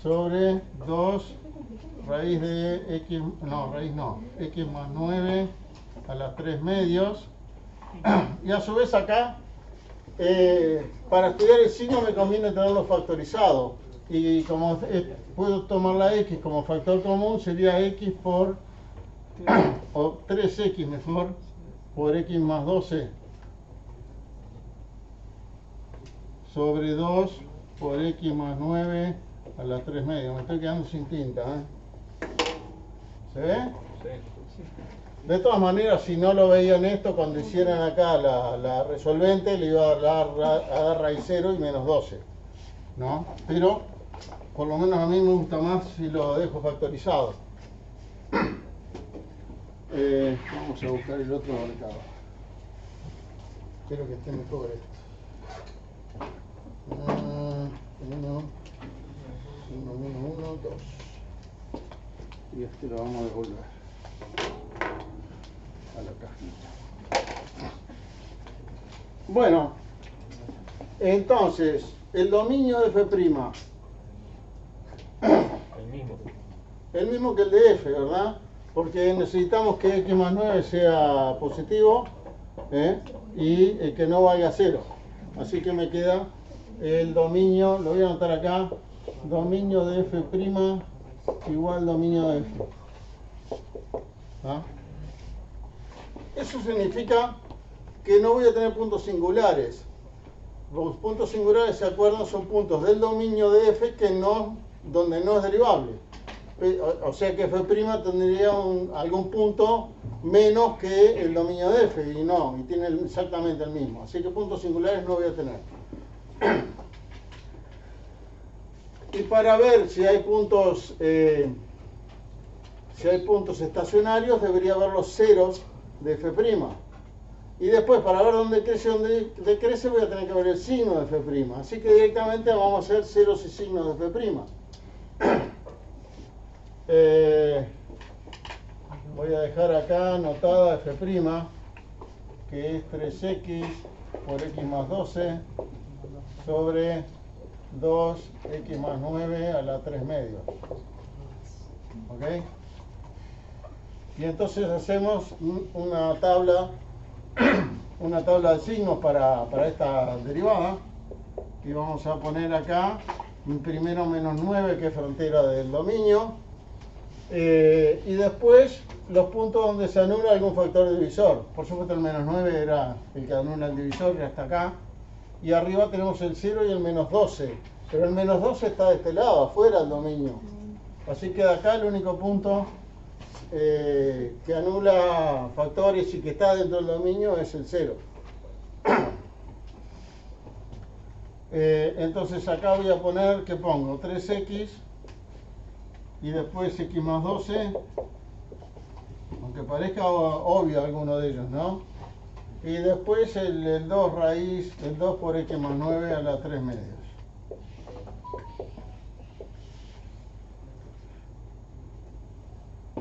S1: sobre 2 raíz de x, x más 9 a las 3 medios. Y a su vez acá, para estudiar el signo me conviene tenerlo factorizado. Y como puedo tomar la x como factor común, sería x por, o 3x mejor, por x más 12 sobre 2 por x más 9 a las 3 medios. Me estoy quedando sin tinta, ¿se ve?
S3: Sí.
S1: De todas maneras, si no lo veían esto, cuando hicieran acá la resolvente, le iba a dar raíz 0 y menos 12, ¿no? Pero, por lo menos a mí me gusta más si lo dejo factorizado. Vamos a buscar el otro marcador. Espero que esté mejor esto. 1, 2. Y este lo vamos a devolver a la cajita. Bueno, entonces, el dominio de F'. El mismo que el de F, ¿verdad? Porque necesitamos que X más 9 sea positivo y que no valga 0. Así que me queda el dominio, lo voy a anotar acá, dominio de F' igual dominio de F. ¿Ah? Eso significa que no voy a tener puntos singulares. Los puntos singulares, ¿se acuerdan? Son puntos del dominio de F donde no es derivable. O sea que F' tendría algún punto menos que el dominio de F, y tiene exactamente el mismo. Así que puntos singulares no voy a tener. Y para ver si hay puntos estacionarios, debería ver los ceros de F'. Y después, para ver dónde decrece, voy a tener que ver el signo de F'. Así que directamente vamos a hacer ceros y signos de F'. Voy a dejar acá anotada F', que es 3x por x más 12 sobre 2x más 9 a la 3 medios. ¿Ok? Y entonces hacemos una tabla de signos para esta derivada. Y vamos a poner acá primero menos 9, que es frontera del dominio. Y después los puntos donde se anula algún factor divisor. Por supuesto el menos 9 era el que anula el divisor, que hasta acá. Y arriba tenemos el 0 y el menos 12. Pero el menos 12 está de este lado, afuera del dominio. Así que de acá el único punto que anula factores y que está dentro del dominio es el 0. Entonces acá voy a poner, ¿qué pongo? 3x y después x más 12, aunque parezca obvio alguno de ellos, ¿no? Y después el 2 raíz, el 2 por x más 9 a la 3 medios.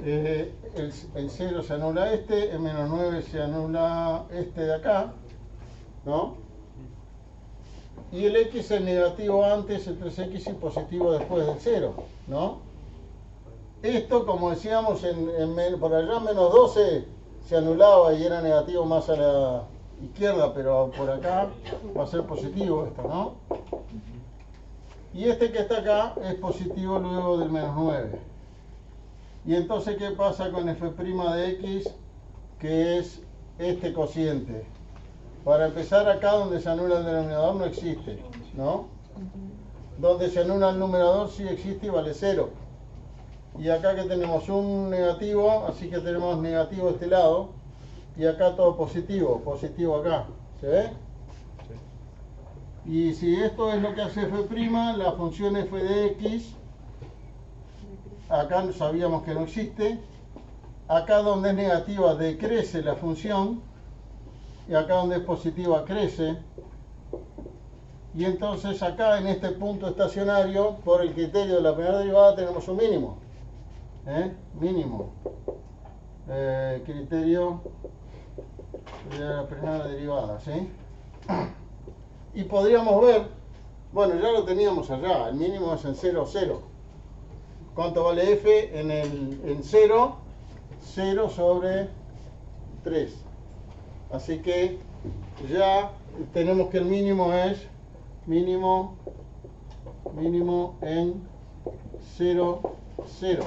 S1: El 0 se anula el menos 9 se anula de acá, ¿no? Y el x es negativo antes, el 3x y positivo después del 0, ¿no? Esto, como decíamos, por allá menos 12 se anulaba y era negativo más a la izquierda, pero por acá va a ser positivo esto, ¿no? Y este que está acá es positivo luego del menos 9. Y entonces, ¿qué pasa con f' de x? Que es este cociente. Para empezar, acá donde se anula el denominador no existe, ¿no? Donde se anula el numerador sí existe y vale 0. Y acá que tenemos un negativo, así que tenemos negativo de este lado. Y acá todo positivo, positivo acá. ¿Se ve? Y si esto es lo que hace f', la función f de x, acá sabíamos que no existe. Acá donde es negativa decrece la función. Y acá donde es positiva crece. Y entonces acá en este punto estacionario, por el criterio de la primera derivada, tenemos un mínimo. Mínimo. Criterio de la primera derivada, ¿sí? Y podríamos ver, bueno, ya lo teníamos allá, el mínimo es en 0, 0. ¿Cuánto vale f? En 0, 0 sobre 3. Así que ya tenemos que el mínimo es mínimo en 0, 0.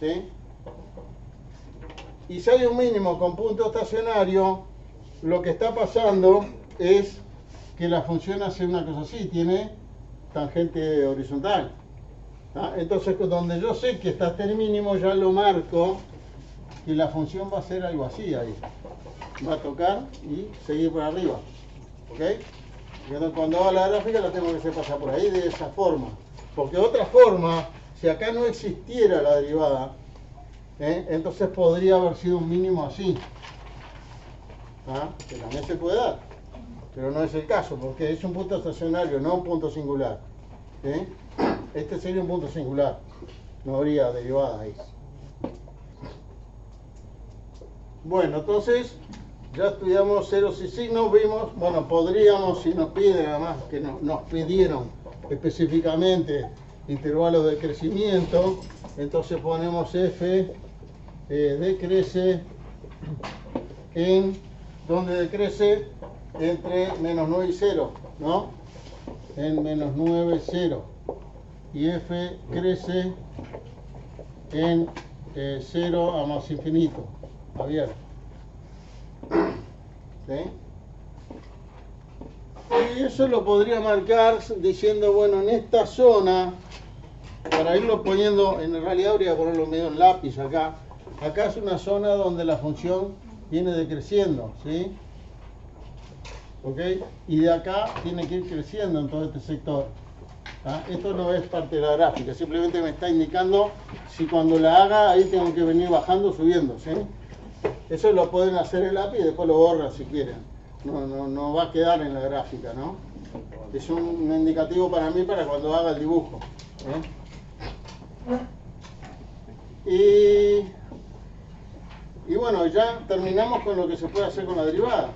S1: ¿Sí? Y si hay un mínimo con punto estacionario, lo que está pasando es que la función hace una cosa así, tiene tangente horizontal. ¿Ah? Entonces, donde yo sé que está este mínimo, ya lo marco, y la función va a ser algo así ahí. Va a tocar y seguir por arriba. ¿Ok? Entonces, cuando haga la gráfica la tengo que hacer pasar por ahí de esa forma. Porque de otra forma, si acá no existiera la derivada, Entonces podría haber sido un mínimo así. Que también se puede dar, pero no es el caso, porque es un punto estacionario, no un punto singular. Este sería un punto singular, no habría derivada ahí. Bueno, entonces ya estudiamos ceros y signos, vimos, bueno, podríamos, si nos piden, además que nos pidieron específicamente intervalos de crecimiento, entonces ponemos f decrece en donde decrece entre menos 9 y 0, ¿no? En menos 9, 0. Y f crece en 0 a más infinito, abierto. ¿Sí? Y eso lo podría marcar diciendo, bueno, en esta zona, para irlo poniendo, en realidad habría que ponerlo medio en lápiz acá. Acá es una zona donde la función viene decreciendo, ¿sí? ¿Ok? Y de acá tiene que ir creciendo en todo este sector. Esto no es parte de la gráfica, simplemente me está indicando si cuando la haga ahí tengo que venir bajando o subiendo, ¿sí? Eso lo pueden hacer el lápiz y después lo borran si quieren. No va a quedar en la gráfica, ¿no? Es un indicativo para mí para cuando haga el dibujo. Y bueno, ya terminamos con lo que se puede hacer con la derivada.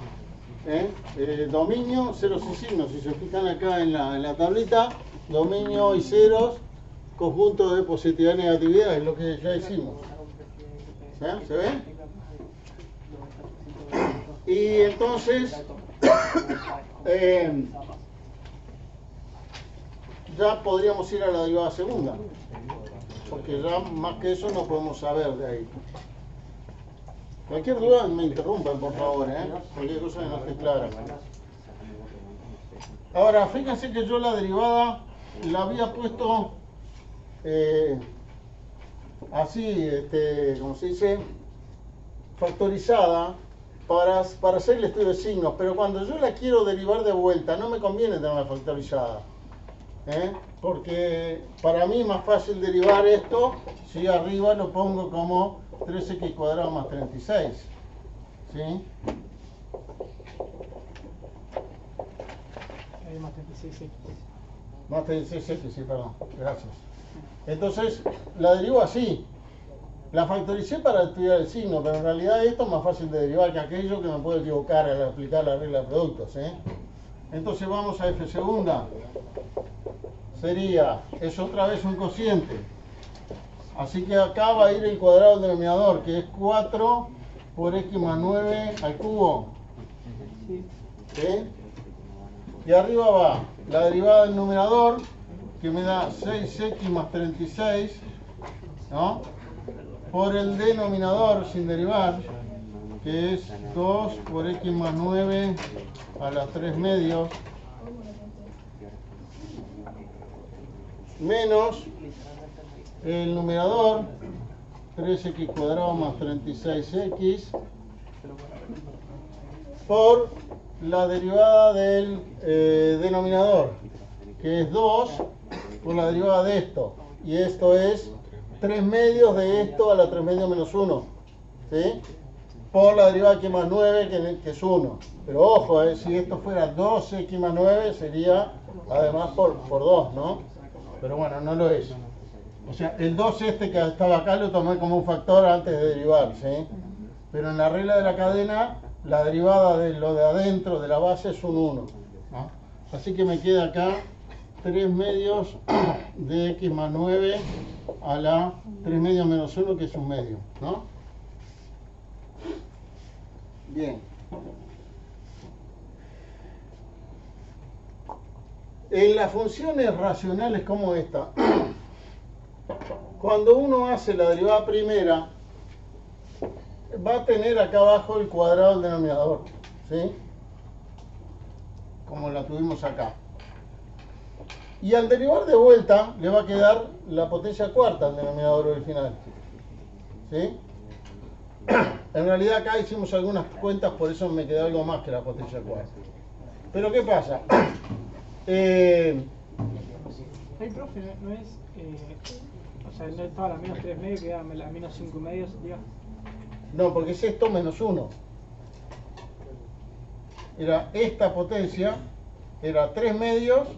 S1: Dominio, ceros y signos. Si se fijan acá en la tablita, dominio y ceros, conjunto de positividad y negatividad, es lo que ya hicimos. ¿Se ve? Y entonces, ya podríamos ir a la derivada segunda, porque ya más que eso no podemos saber de ahí. Cualquier duda me interrumpan, por favor, cualquier cosa que no esté clara. Ahora, fíjense que yo la derivada la había puesto así, como se dice, factorizada para hacer el estudio de signos, pero cuando yo la quiero derivar de vuelta no me conviene tenerla factorizada, porque para mí es más fácil derivar esto si arriba lo pongo como 3x cuadrado más 36, ¿sí?
S2: Más 36x.
S1: Más 36x, sí, perdón, gracias. Entonces la derivo así. La factoricé para estudiar el signo, pero en realidad esto es más fácil de derivar que aquello que me puedo equivocar al aplicar la regla de productos. Entonces vamos a f segunda. Es otra vez un cociente. Así que acá va a ir el cuadrado del denominador, que es 4 por x más 9 al cubo. ¿Sí? Y arriba va la derivada del numerador, que me da 6x más 36, ¿no? Por el denominador sin derivar, que es 2 por x más 9 a las 3 medios, menos el numerador, 3x cuadrado más 36x, por la derivada del denominador, que es 2 por la derivada de esto, y esto es 3 medios de esto a la 3 medios menos 1, ¿sí? Por la derivada de x más 9, que es 1. Pero ojo, si esto fuera 2x más 9, sería además por 2, ¿no? Pero bueno, no lo es. O sea, el 2 que estaba acá lo tomé como un factor antes de derivar, ¿sí? Pero en la regla de la cadena, la derivada de lo de adentro, de la base, es un 1, ¿no? Así que me queda acá 3 medios de x más 9 a la 3 medios menos 1, que es un medio, ¿no? Bien. En las funciones racionales como esta, cuando uno hace la derivada primera, va a tener acá abajo el cuadrado del denominador, ¿sí? Como la tuvimos acá. Y al derivar de vuelta, le va a quedar la potencia cuarta al denominador original, ¿sí? En realidad acá hicimos algunas cuentas, por eso me quedó algo más que la potencia cuarta. Pero ¿qué pasa?
S2: El profe no es O sea, no estaba la menos 3 medios, quedaba la menos 5 medios, diga.
S1: No, porque es esto menos 1. Era esta potencia, era 3 medios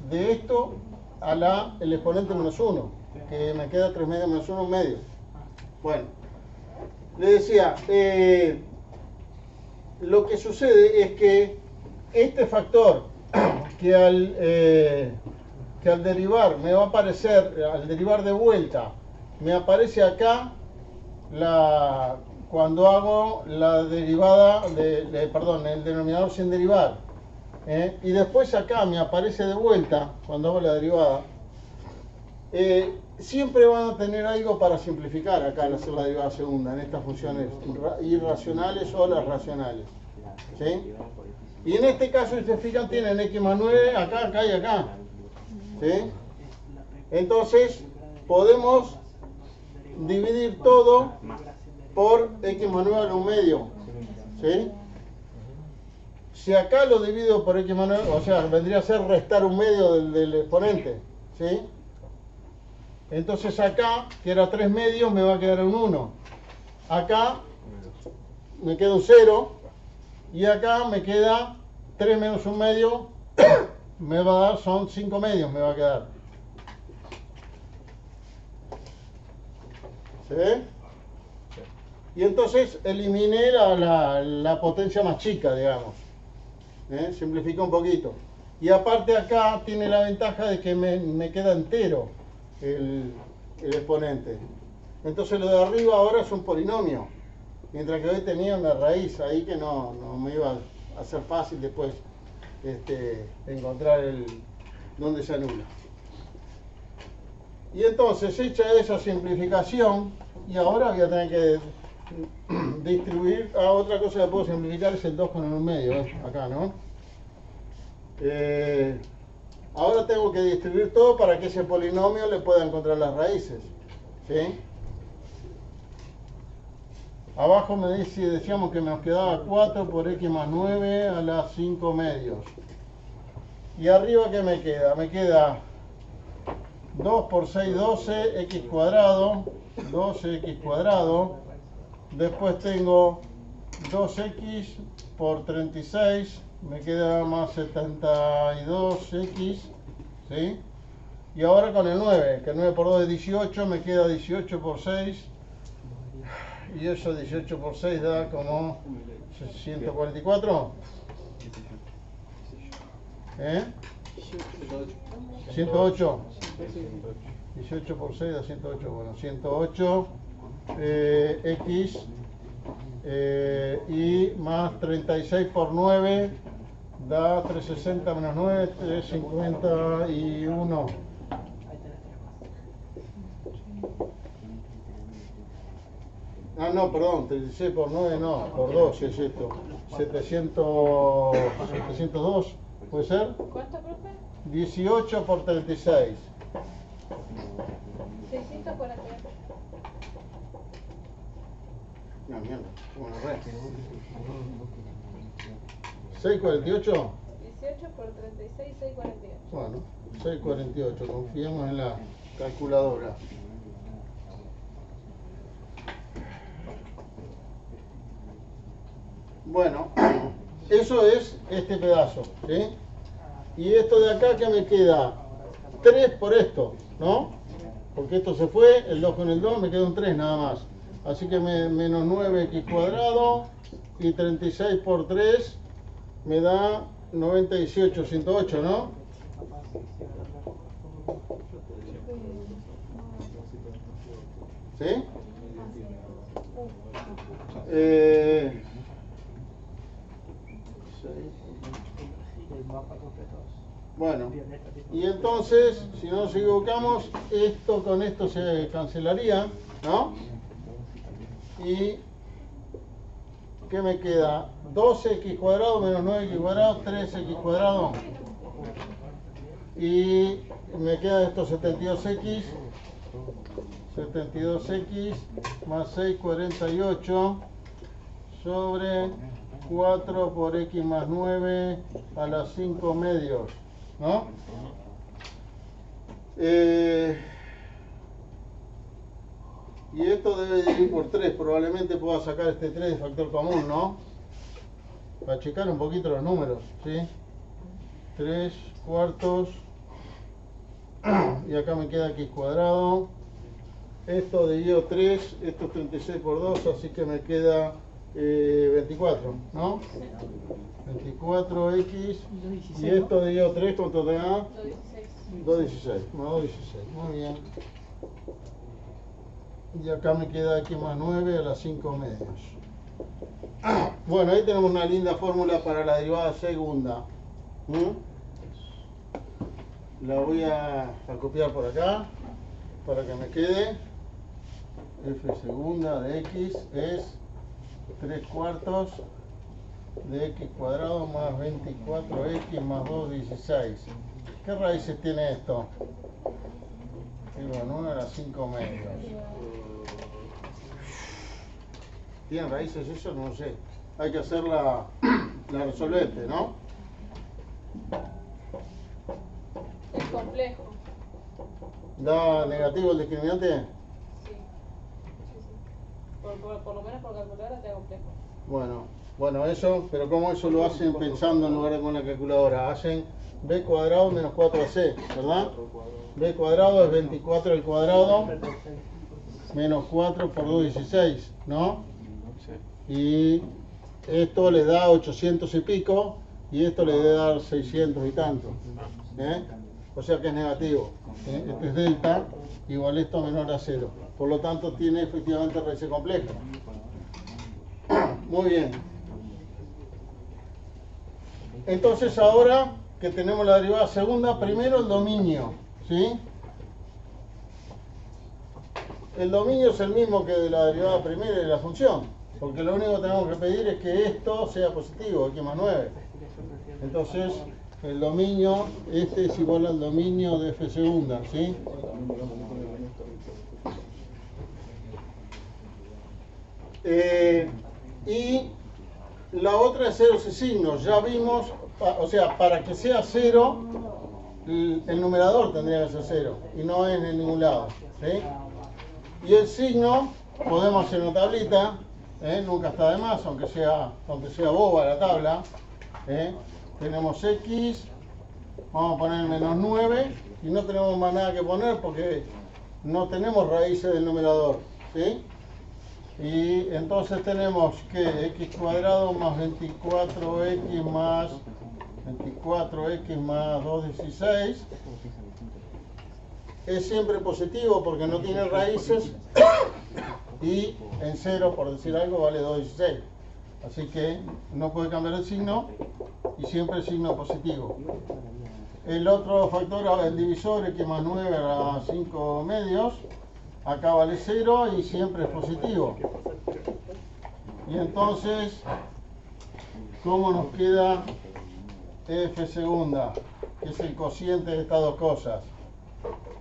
S1: de esto a el exponente menos 1, que me queda 3 medios menos 1, un medio. Bueno, le decía, lo que sucede es que este factor que al derivar me va a aparecer, al derivar de vuelta, me aparece acá cuando hago la derivada, perdón, el denominador sin derivar. Y después acá me aparece de vuelta, cuando hago la derivada. Siempre van a tener algo para simplificar acá al hacer la derivada segunda, en estas funciones irracionales o las racionales. ¿Sí? Y en este caso, si se fijan, tienen x más 9 acá, acá y acá. ¿Sí? Entonces, podemos dividir todo por x más 9 a un medio. ¿Sí? Si acá lo divido por x más 9, o sea, vendría a ser restar un medio del exponente. ¿Sí? Entonces acá, que era 3 medios, me va a quedar un 1. Acá me queda un 0. Y acá me queda 3 menos un medio, me va a dar, son 5 medios, me va a quedar. ¿Se ve? Y entonces eliminé la potencia más chica, digamos. Simplifico un poquito. Y aparte acá tiene la ventaja de que me queda entero el exponente. Entonces lo de arriba ahora es un polinomio. Mientras que hoy tenía una raíz ahí que no me iba a ser fácil después encontrar dónde se anula. Y entonces, hecha esa simplificación, y ahora voy a tener que distribuir. Otra cosa que puedo simplificar es el 2 con el 1 medio, acá, ¿no? Ahora tengo que distribuir todo para que ese polinomio le pueda encontrar las raíces. ¿Sí? Abajo me decíamos que nos quedaba 4 por x más 9 a las 5 medios. Y arriba, ¿qué me queda? Me queda 2 por 6, 12, x cuadrado, 12x cuadrado. Después tengo 2x por 36, me queda más 72x, ¿sí? Y ahora con el 9, que 9 por 2 es 18, me queda 18 por 6. Y eso 18 por 6 da como 144. 108. 18 por 6 da 108. Bueno, 108 x y más 36 por 9 da 360 menos 9, 351. Ah, no, perdón, 36 por 9 no, por 2 es esto. 702, ¿puede ser?
S5: ¿Cuánto, profe?
S1: 18 por 36.
S5: 648.
S1: No, mierda, bueno, re. 648.
S5: 18 por 36, 648.
S1: Bueno, 648, confiemos en la calculadora. Bueno, eso es este pedazo, ¿sí? Y esto de acá, que me queda 3 por esto, ¿no? Porque esto se fue, el 2 con el 2, me queda un 3 nada más. Así que menos 9x cuadrado y 36 por 3 me da 98, 108, ¿no? ¿Sí? Bueno, y entonces, si no nos equivocamos, esto con esto se cancelaría, ¿no? Y ¿qué me queda? 12x cuadrado menos 9x cuadrado, 3x cuadrado. Y me queda esto 72x, 72x más 6, 48 sobre 4 por x más 9 a las 5 medios, ¿no? Y esto debe dividir por 3. Probablemente pueda sacar este 3 de factor común, ¿no? Para checar un poquito los números, ¿sí? 3 cuartos. Y acá me queda x cuadrado. Esto dividido 3, esto es 36 por 2, así que me queda 24, ¿no? 24x. Y esto dividido 3, ¿cuánto te da?
S5: 216.
S1: 216, más 216, muy bien. Y acá me queda x más 9 a las 5 medios. Bueno, ahí tenemos una linda fórmula para la derivada segunda. La voy a copiar por acá para que me quede. F segunda de x es 3 cuartos de x cuadrado más 24x más 216. ¿Qué raíces tiene esto? Digo, 9 a las 5 medios. ¿Tiene raíces eso? No sé. Hay que hacer la resolvente, ¿no?
S5: Es complejo.
S1: ¿Da negativo el discriminante?
S5: Sí. Sí, sí. Por lo menos por calculadora te complejo.
S1: Bueno, eso, pero ¿cómo eso lo hacen pensando en lugar de con la calculadora? Hacen b cuadrado menos 4ac, ¿verdad? B cuadrado es 24 al cuadrado menos 4 por 216, ¿no? Y esto le da 800 y pico y esto le debe dar 600 y tanto, ¿eh? O sea que es negativo, ¿eh? Este es delta igual esto menor a 0, por lo tanto tiene efectivamente raíces complejas. Muy bien. Entonces ahora que tenemos la derivada segunda, primero el dominio, ¿sí? El dominio es el mismo que de la derivada primera de la función, porque lo único que tenemos que pedir es que esto sea positivo, x más 9. Entonces, el dominio, este es igual al dominio de f segunda, ¿sí? Y la otra es ceros y signos. Ya vimos, o sea, para que sea 0, el numerador tendría que ser 0 y no es en ningún lado, ¿sí? Y el signo podemos hacer una tablita, nunca está de más, aunque sea boba la tabla. Tenemos x, vamos a poner menos 9 y no tenemos más nada que poner porque no tenemos raíces del numerador, ¿sí? Y entonces tenemos que x cuadrado más 24x más 216 es siempre positivo porque no tiene raíces y en 0, por decir algo, vale 216. Así que no puede cambiar el signo y siempre el signo positivo. El otro factor, el divisor, x más 9 a 5 medios, acá vale 0 y siempre es positivo. Y entonces, ¿cómo nos queda f segunda? Que es el cociente de estas dos cosas.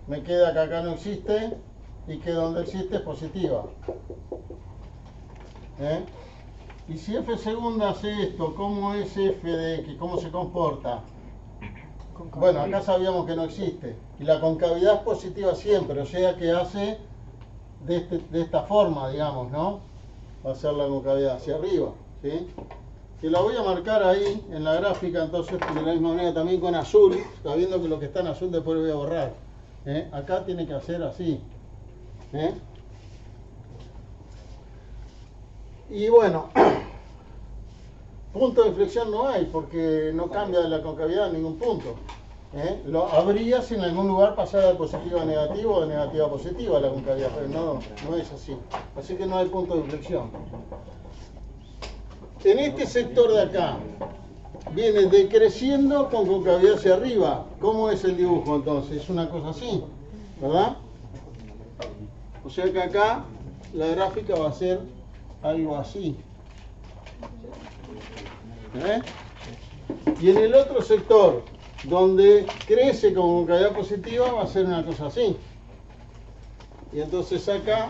S1: Me queda que acá no existe y que donde existe es positiva. Y si f segunda hace esto, ¿cómo es f de x? ¿Cómo se comporta? Bueno, acá sabíamos que no existe. Y la concavidad es positiva siempre, o sea que hace de esta forma, digamos, ¿no? Va a ser la concavidad hacia arriba, ¿sí? Y la voy a marcar ahí en la gráfica, entonces de la misma manera también con azul. Está viendo que lo que está en azul después lo voy a borrar. Acá tiene que hacer así. Y bueno, punto de inflexión no hay porque no cambia la concavidad en ningún punto. Lo habría si en algún lugar pasara de positivo a negativo o de negativo a positiva la concavidad, pero no es así. Así que no hay punto de inflexión. En este sector de acá viene decreciendo con concavidad hacia arriba. ¿Cómo es el dibujo entonces? Es una cosa así, ¿verdad? O sea que acá la gráfica va a ser algo así. Y en el otro sector, donde crece con concavidad positiva, va a ser una cosa así. Y entonces acá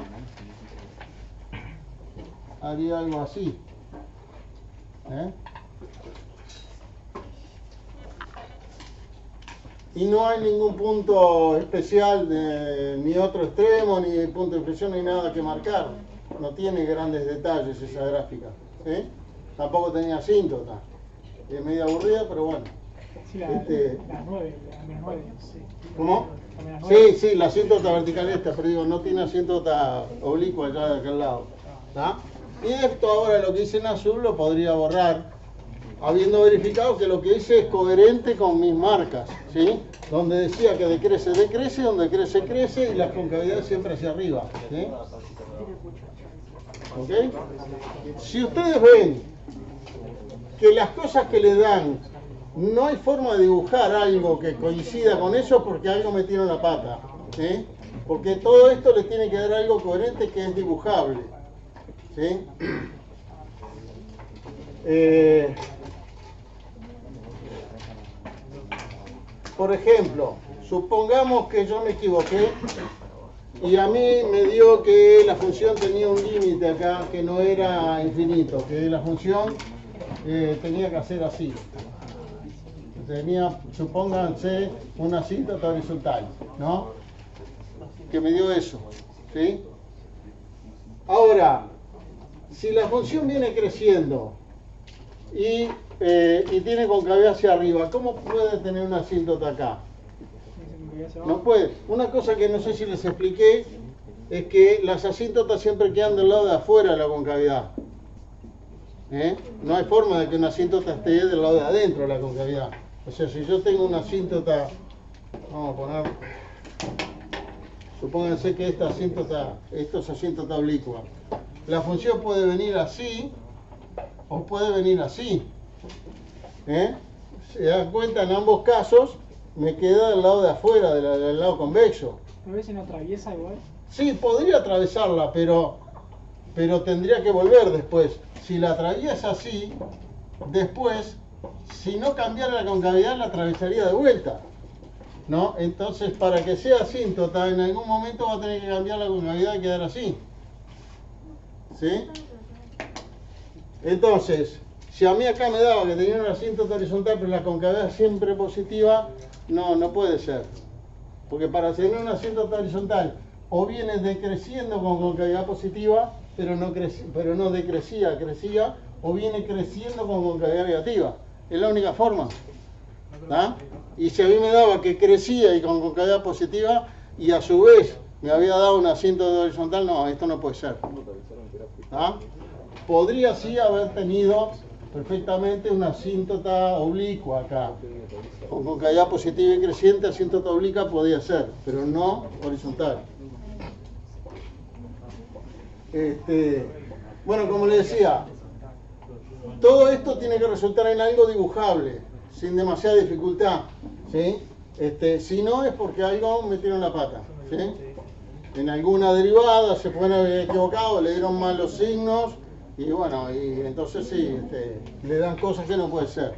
S1: haría algo así. y no hay ningún punto especial ni otro extremo, ni punto de inflexión, ni nada que marcar. No tiene grandes detalles esa gráfica. ¿Sí? Tampoco tenía asíntota. Es medio aburrida, pero bueno.
S2: Sí, la 9, la menos 9. Sí.
S1: ¿Cómo?
S2: La menos 9.
S1: Sí, la asíntota vertical esta, pero digo, no tiene asíntota oblicua allá de aquel lado. ¿Tá? Y esto ahora lo que hice en azul lo podría borrar, habiendo verificado que lo que hice es coherente con mis marcas, ¿sí? Donde decía que decrece, decrece, donde crece, crece, y la concavidad siempre hacia arriba, ¿sí? ¿Ok? Si ustedes ven que las cosas que le dan, no hay forma de dibujar algo que coincida con eso porque algo metieron la pata, ¿sí? Porque todo esto le tiene que dar algo coherente que es dibujable, ¿sí? Por ejemplo, supongamos que yo me equivoqué y a mí me dio que la función tenía un límite acá que no era infinito, que la función tenía que hacer así. Tenía, supónganse, una asíntota horizontal, ¿no? Que me dio eso, ¿sí? Ahora, si la función viene creciendo y tiene concavidad hacia arriba, ¿cómo puede tener una asíntota acá? No puede. Una cosa que no sé si les expliqué es que las asíntotas siempre quedan del lado de afuera de la concavidad. No hay forma de que una asíntota esté del lado de adentro de la concavidad. O sea, si yo tengo una asíntota, vamos a poner, supónganse que esta asíntota, esto es asíntota oblicua. La función puede venir así o puede venir así. Se dan cuenta, en ambos casos me queda del lado de afuera, del lado convexo.
S2: ¿No ves si no atraviesa igual?
S1: Sí, podría atravesarla, pero tendría que volver después. Si la atraviesa así, después, si no cambiara la concavidad, la atravesaría de vuelta, ¿no? Entonces, para que sea asíntota, en algún momento va a tener que cambiar la concavidad y quedar así. ¿Sí? Entonces, si a mí acá me daba que tenía una asíntota horizontal, pero la concavidad siempre positiva, no puede ser. Porque para tener una asíntota horizontal, o viene decreciendo con concavidad positiva, pero no decrecía, crecía, o viene creciendo con concavidad negativa. Es la única forma. ¿Tá? Y si a mí me daba que crecía y con concavidad positiva, y a su vez me había dado una asíntota horizontal, no, esto no puede ser. ¿Tá? Podría sí haber tenido perfectamente una asíntota oblicua acá. Con concavidad positiva y creciente, asíntota oblicua podía ser, pero no horizontal. Bueno, como les decía, todo esto tiene que resultar en algo dibujable, sin demasiada dificultad, ¿sí? Si no es porque algo metieron la pata, ¿sí? En alguna derivada se pueden haber equivocado, le dieron mal los signos y bueno, y entonces sí, le dan cosas que no puede ser.